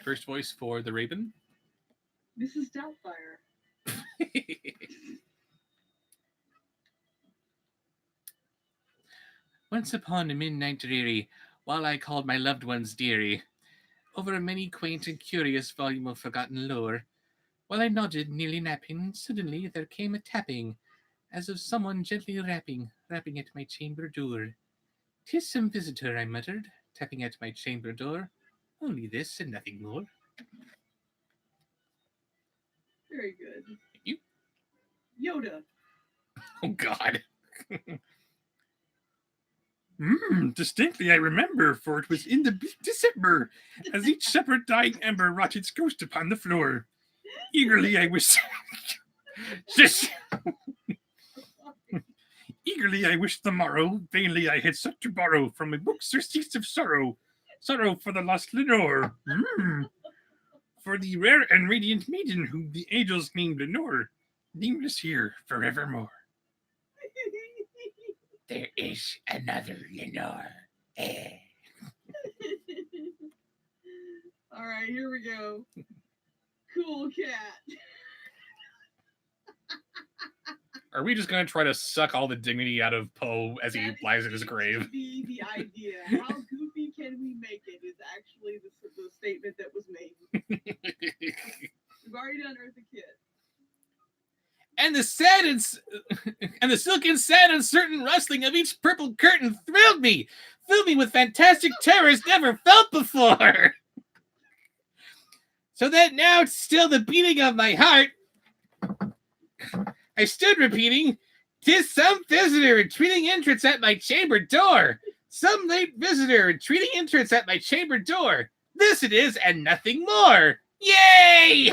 First voice for the Raven. Mrs. Doubtfire. Once upon a midnight dreary, while I called my loved ones dearie, over a many quaint and curious volume of forgotten lore, while I nodded, nearly napping, suddenly there came a tapping, as of someone gently rapping at my chamber door. "'Tis some visitor," I muttered, tapping at my chamber door. "Only this and nothing more." Very good. You? Yoda. Oh, God. Distinctly I remember, for it was in the bleak December, as each separate dying ember wrought its ghost upon the floor. Eagerly I wished... Eagerly I wished the morrow, vainly I had sought to borrow from a book surcease of sorrow, sorrow for the lost Lenore. For the rare and radiant maiden whom the angels named Lenore, nameless here forevermore. There is another Lenore. All right, here we go. Cool cat. Are we just going to try to suck all the dignity out of Poe as he lies in his grave? That seems to be the idea. How goofy can we make it is actually the statement that was made. We've already unearthed the kid. And the silken sad and certain rustling of each purple curtain filled me with fantastic terrors never felt before. So that now it's still the beating of my heart, I stood repeating, "'Tis some visitor entreating entrance at my chamber door. Some late visitor entreating entrance at my chamber door. This it is and nothing more. Yay!"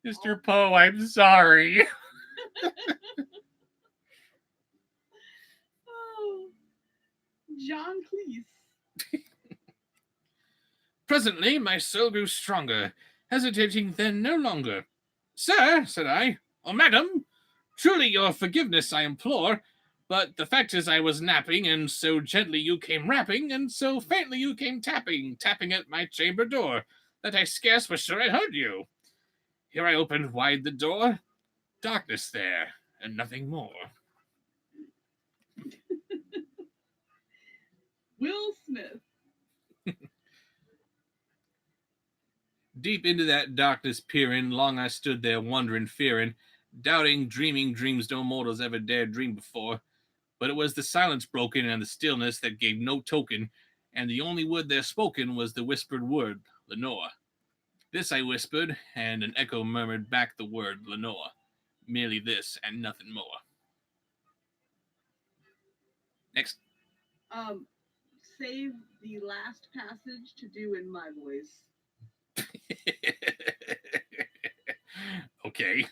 Mr. Poe, I'm sorry. Oh, John Cleese. Presently my soul grew stronger, hesitating then no longer. "Sir," said I, "or madam, truly your forgiveness I implore, but the fact is I was napping, and so gently you came rapping, and so faintly you came tapping at my chamber door, that I scarce was sure I heard you. Here I opened wide the door, darkness there, and nothing more." Will Smith. Deep into that darkness peering, long I stood there wondering, fearing, doubting, dreaming dreams no mortals ever dared dream before. But it was the silence broken and the stillness that gave no token, and the only word there spoken was the whispered word, "Lenore." This I whispered, and an echo murmured back the word, "Lenore." Merely this and nothing more. Next. Save the last passage to do in my voice. Okay.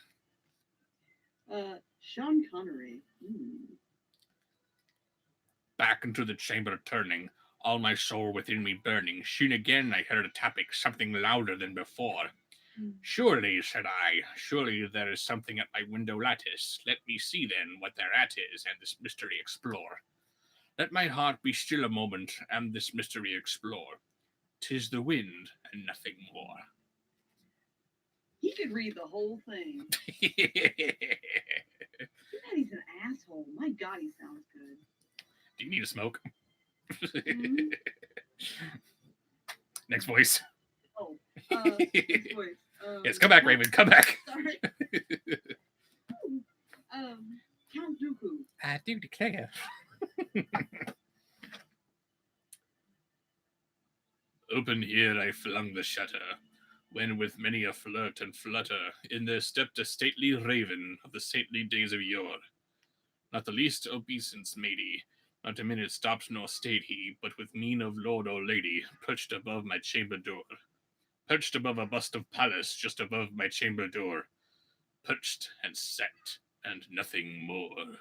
Sean Connery. Back into the chamber turning, all my soul within me burning. Soon again I heard a tapping, something louder than before. Surely, said I, surely there is something at my window lattice. Let me see then what thereat is, and this mystery explore. Let my heart be still a moment, and this mystery explore. 'Tis the wind, and nothing more. He could read the whole thing. Too bad he's an asshole. My God, he sounds good. Do you need a smoke? Mhm. Next voice. Oh, next voice. Yes, come back, Raven. Come back. Sorry. Count Dooku. I do declare. Open here I flung the shutter, when with many a flirt and flutter in there stepped a stately raven of the saintly days of yore. Not the least obeisance made he, not a minute stopped nor stayed he, but with mien of lord or lady perched above my chamber door. Perched above a bust of Pallas just above my chamber door. Perched and sat, and nothing more.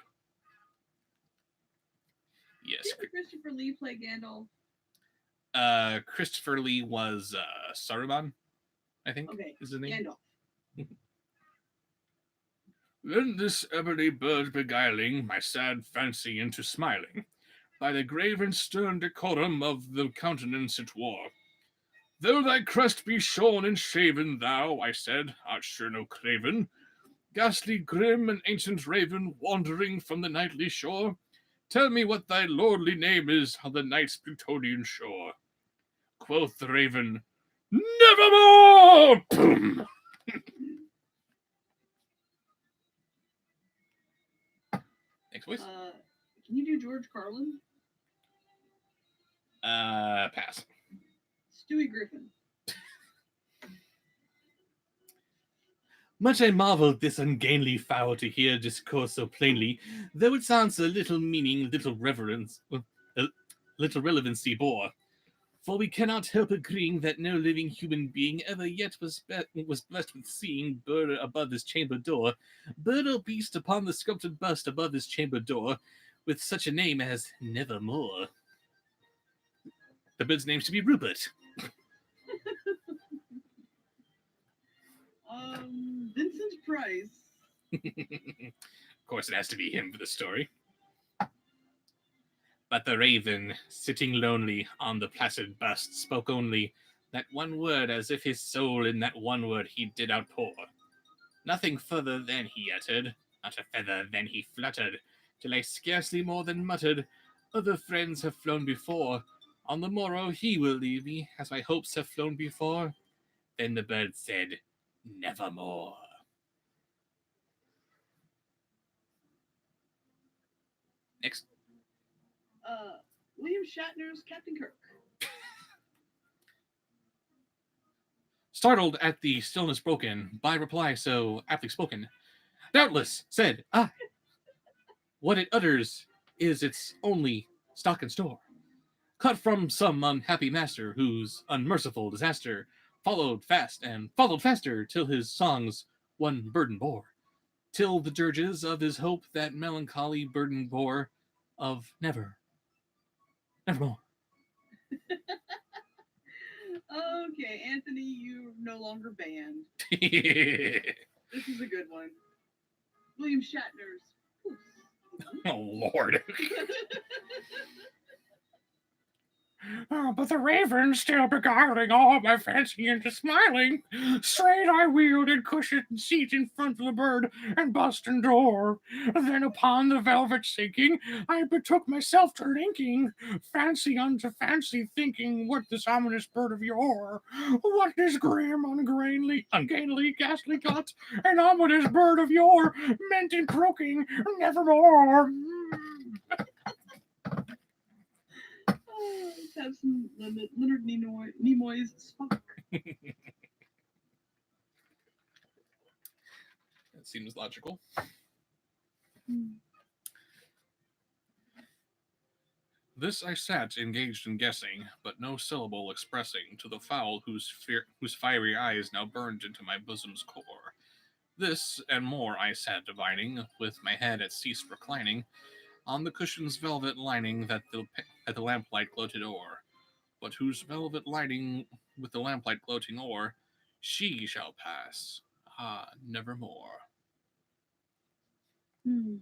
Yes. Didn't Christopher Lee play Gandalf? Christopher Lee was Saruman, I think. Okay, is his name. Gandalf. Then this ebony bird beguiling my sad fancy into smiling, by the grave and stern decorum of the countenance it wore. Though thy crest be shorn and shaven, thou, I said, art sure no craven, ghastly grim and ancient raven, wandering from the nightly shore, tell me what thy lordly name is on the night's Plutonian shore. Quoth the raven, nevermore! Boom! Next voice. Can you do George Carlin? Pass. Stewie Griffin. Much I marvelled this ungainly fowl to hear discourse so plainly, though its answer little meaning, little relevancy bore. For we cannot help agreeing that no living human being ever yet was blessed with seeing bird above his chamber door, bird or beast upon the sculpted bust above his chamber door, with such a name as Nevermore. The bird's name should be Rupert. Vincent Price. Of course, it has to be him for the story. But the raven, sitting lonely on the placid bust, spoke only that one word, as if his soul in that one word he did outpour. Nothing further then he uttered, not a feather then he fluttered, till I scarcely more than muttered, other friends have flown before, on the morrow he will leave me, as my hopes have flown before. Then the bird said, nevermore. Next. William Shatner's Captain Kirk. Startled at the stillness broken by reply so aptly spoken, doubtless, said I, what it utters is its only stock and store, cut from some unhappy master whose unmerciful disaster followed fast and followed faster till his songs one burden bore, till the dirges of his hope that melancholy burden bore of nevermore. Okay, Anthony, you're no longer banned. This is a good one. William Shatner's Puss. Oh, Lord. But the raven still beguiling all my fancy into smiling. Straight I wheeled and cushioned seat in front of the bird and bust and door. Then upon the velvet sinking, I betook myself to linking fancy unto fancy, thinking what this ominous bird of yore, what this grim, ungainly, ghastly got, an ominous bird of yore meant in croaking nevermore. Let's have some Leonard Nimoy's Spock. That seems logical. This I sat engaged in guessing, but no syllable expressing to the fowl whose fiery eyes now burned into my bosom's core. This and more I sat divining, with my head at cease reclining, on the cushion's velvet lining that the lamplight gloated o'er. But whose velvet lining with the lamplight gloating o'er, she shall pass, nevermore. Hmm.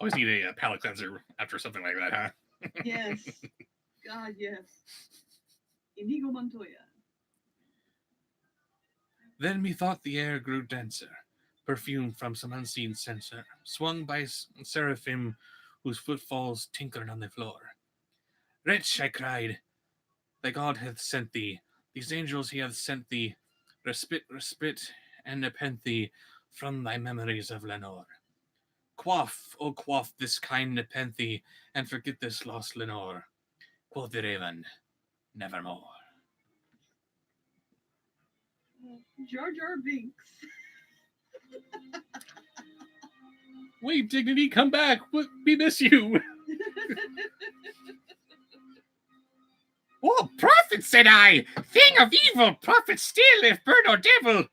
Always need a palate cleanser after something like that, huh? Yes. God, yes. Inigo Montoya. Then methought the air grew denser, perfumed from some unseen censer, swung by seraphim whose footfalls tinkled on the floor. Wretch, I cried, thy God hath sent thee, these angels he hath sent thee, respite, and nepenthe from thy memories of Lenore. Quaff, oh quaff this kind nepenthe, and forget this lost Lenore. Quoth the raven, nevermore. Jar Jar Binks. Wait, Dignity, come back. We miss you. Oh, prophet, said I, thing of evil, prophet still, if bird or devil.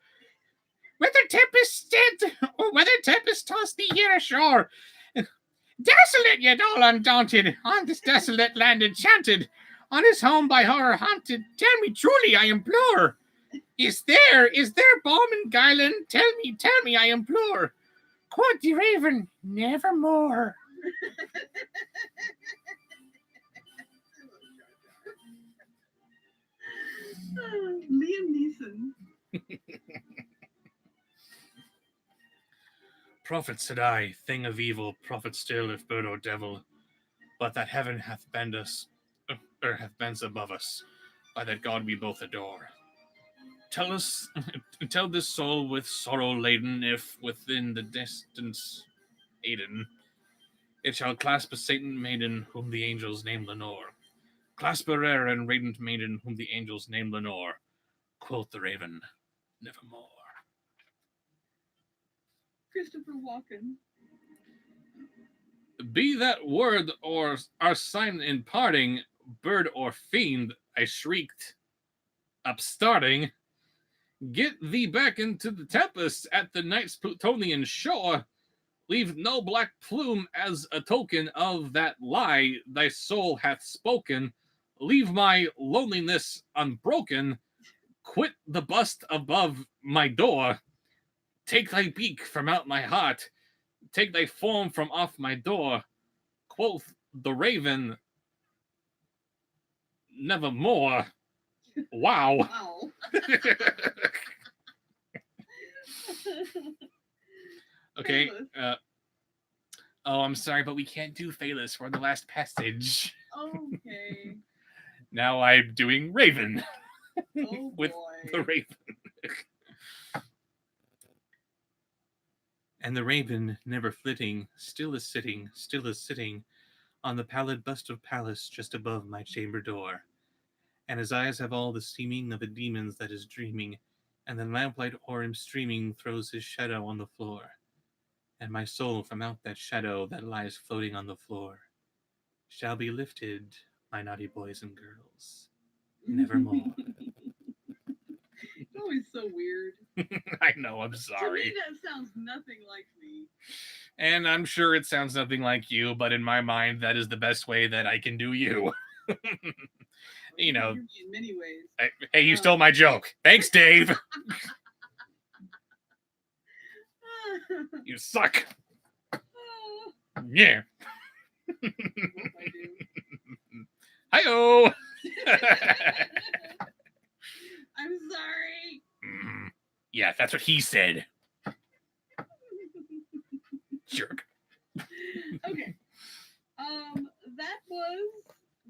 Whether tempest stead, or whether tempest toss thee here ashore, desolate yet all undaunted, on this desolate land enchanted, on his home by horror haunted, tell me truly, I implore, is there balm in Guyland? Tell me, I implore. Quoth the raven, nevermore. Liam Neeson. Prophet, said I, thing of evil, prophet still, if bird or devil, but that heaven hath bent us, hath bent above us, by that God we both adore. Tell this soul with sorrow laden, if within the distance Aden, it shall clasp a Satan maiden, whom the angels name Lenore. Clasp a rare and radiant maiden, whom the angels name Lenore. Quoth the raven, nevermore. Christopher Walken. Be that word or our sign in parting, bird or fiend, I shrieked, upstarting. Get thee back into the tempest at the night's Plutonian shore. Leave no black plume as a token of that lie thy soul hath spoken. Leave my loneliness unbroken. Quit the bust above my door. Take thy beak from out my heart. Take thy form from off my door. Quoth the raven, nevermore. Wow. Wow. Okay. Famous. Oh, I'm sorry, but we can't do Phalus. We're on the last passage. Okay. Now I'm doing Raven Oh with boy. the Raven. And the Raven, never flitting, still is sitting on the pallid bust of Pallas just above my chamber door. And his eyes have all the seeming of a demon's that is dreaming, and the lamplight o'er him streaming throws his shadow on the floor. And my soul from out that shadow that lies floating on the floor shall be lifted, my naughty boys and girls, nevermore. It's always so weird. I know, I'm To me, sorry. that sounds nothing like me. And I'm sure it sounds nothing like you, but in my mind, that is the best way that I can do you. You know, In many ways. hey, you stole my joke. Thanks, Dave. You suck. Yeah. I do. Hi-oh. I'm sorry. Yeah, that's what he said. Jerk. Okay. That was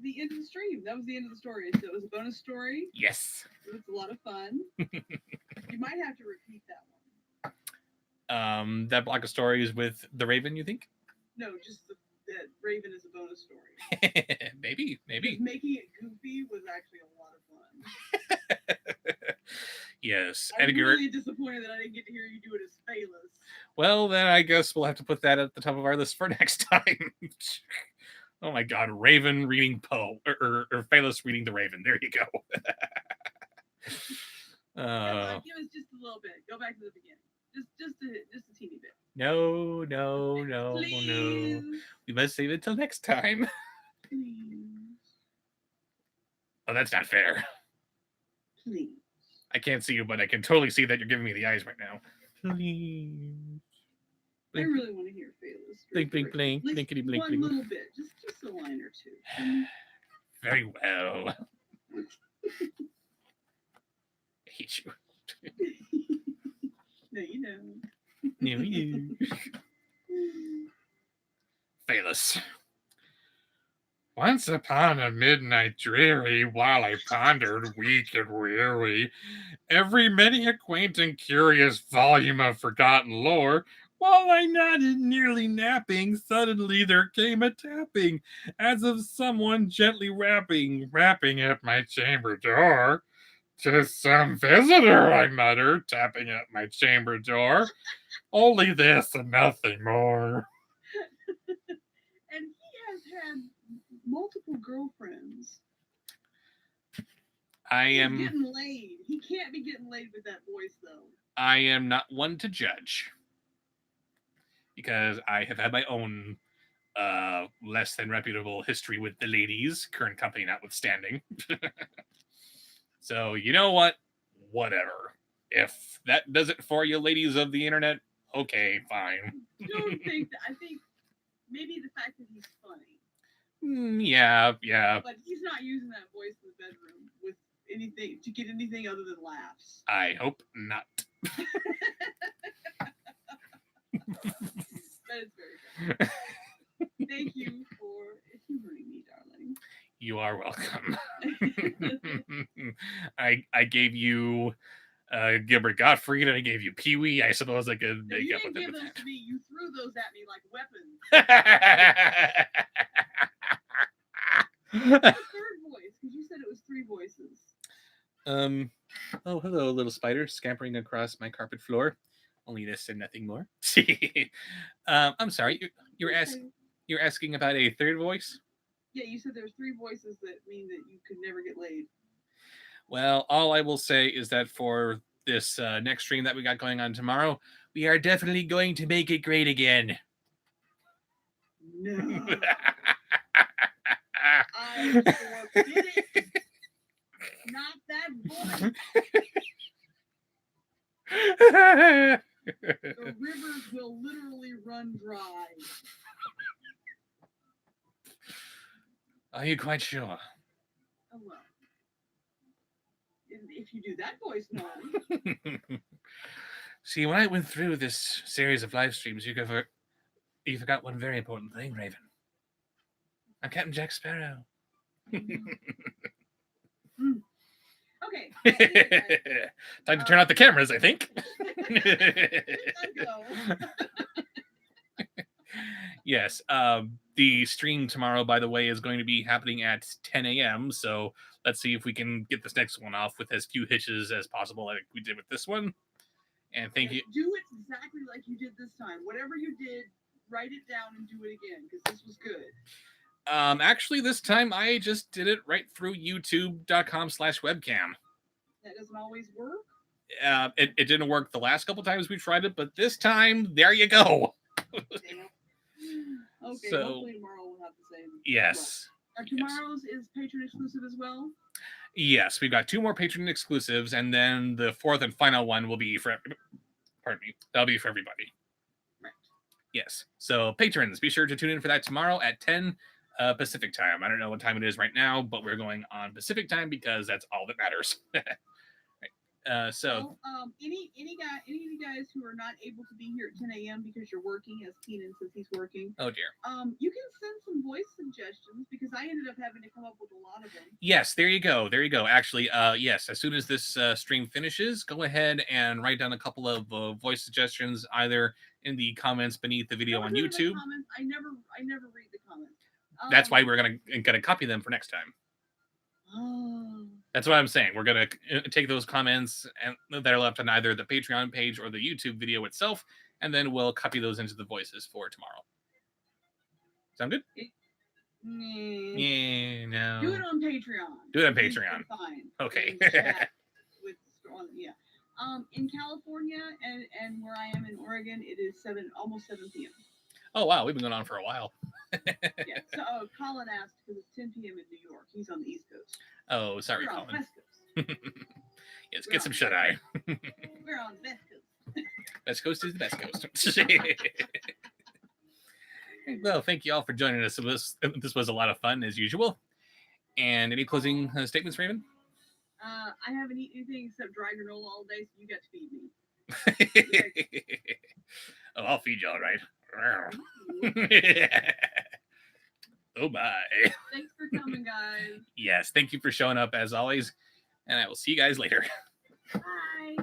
the end of the stream. That was the end of the story. So it was a bonus story. Yes. It was a lot of fun. You might have to repeat that one. That block of stories with the Raven, you think? No, just that Raven is a bonus story. Maybe. Because making it goofy was actually a lot of fun. Yes. I'm Edgar. really disappointed that I didn't get to hear you do it as Phalus. Well, then I guess we'll have to put that at the top of our list for next time. Oh my god, Raven reading Poe, or Phalus reading the Raven. There you go. Come Oh on, give us just a little bit. Go back to the beginning. Just a teeny bit. no, no, no, no! Please. We must save it till next time. Please. Oh, that's not fair. Please. I can't see you, but I can totally see that you're giving me the eyes right now. Please. I really want to hear Phyllis. Blink, blink, blink, blinkety, blink, one blink. little bit, just a line or two. Very well. I hate you. No, you don't. No, you. Phalus. Once upon a midnight dreary, while I pondered weak and weary, every many a quaint and curious volume of forgotten lore, while I nodded, nearly napping, suddenly there came a tapping, as of someone gently rapping at my chamber door. "'Tis some visitor," I muttered, tapping at my chamber door. "Only this and nothing more." And he has had multiple girlfriends. He's getting laid. He can't be getting laid with that voice, though. I am not one to judge, because I have had my own less than reputable history with the ladies, current company notwithstanding. So, you know what? Whatever. If that does it for you, ladies of the internet, okay, fine. Don't think that. I think maybe the fact that he's funny. Yeah. But he's not using that voice in the bedroom with anything to get anything other than laughs. I hope not. That is very good. Thank you for humoring me, darling. You are welcome. I gave you Gilbert Gottfried, and I gave you Pee Wee. I suppose I could make you up with didn't give it. those to me. You threw those at me like weapons. The third voice, because you said it was 3 voices. Oh, hello, little spider scampering across my carpet floor. Only this and nothing more. I'm sorry. You're asking about a third voice? Yeah, you said there's 3 voices that mean that you could never get laid. Well, all I will say is that for this next stream that we got going on tomorrow, we are definitely going to make it great again. No. I forbid it. Not that voice. The rivers will literally run dry. Are you quite sure? Oh, well. If you do that voice, no. See, when I went through this series of live streams, you forgot one very important thing, Raven. I'm Captain Jack Sparrow. Okay. Time to turn out the cameras, I think. Yes. The stream tomorrow, by the way, is going to be happening at 10 a.m. So let's see if we can get this next one off with as few hitches as possible, like we did with this one. And thank you. Do it exactly like you did this time. Whatever you did, write it down and do it again, because this was good. Actually, this time I just did it right through youtube.com/webcam. That doesn't always work? It didn't work the last couple times we tried it, but this time, there you go. Damn. Okay, So, hopefully tomorrow we'll have the same. Yes. Well, tomorrow's is patron exclusive as well? Yes, we've got 2 more patron exclusives, and then the 4th and final one will be for that'll be for everybody. Right. Yes. So patrons, be sure to tune in for that tomorrow at 10 Pacific time. I don't know what time it is right now, but we're going on Pacific time because that's all that matters. Right. So any of you guys who are not able to be here at 10 a.m. because you're working, as Keenan says he's working. Oh dear. You can send some voice suggestions, because I ended up having to come up with a lot of them. Yes, there you go. Actually, yes, as soon as this stream finishes, go ahead and write down a couple of voice suggestions either in the comments beneath the video on YouTube. I never read the comments. That's why we're gonna copy them for next time. Oh. That's what I'm saying. We're going to take those comments that are left on either the Patreon page or the YouTube video itself, and then we'll copy those into the voices for tomorrow. Sound good? Yeah, no. Do it on Patreon. Do it on Patreon. Fine. Okay. Chat with on, yeah. In California and where I am in Oregon, it is almost 7 p.m. Oh wow, we've been going on for a while. Yeah. So Colin asked because it's 10 p.m. in New York. He's on the East Coast. Oh, sorry, We're on the Colin. West Coast. Yes, get some shut eye. We're on the West Coast. Best coast is the best coast. Well, thank you all for joining us. This was a lot of fun as usual. And any closing statements, Raven? I haven't eaten anything except dry granola all day, so you got to feed me. Oh, I'll feed you all right. Oh, bye. Thanks for coming, guys. Yes, thank you for showing up as always. And I will see you guys later. Bye.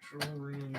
Control room.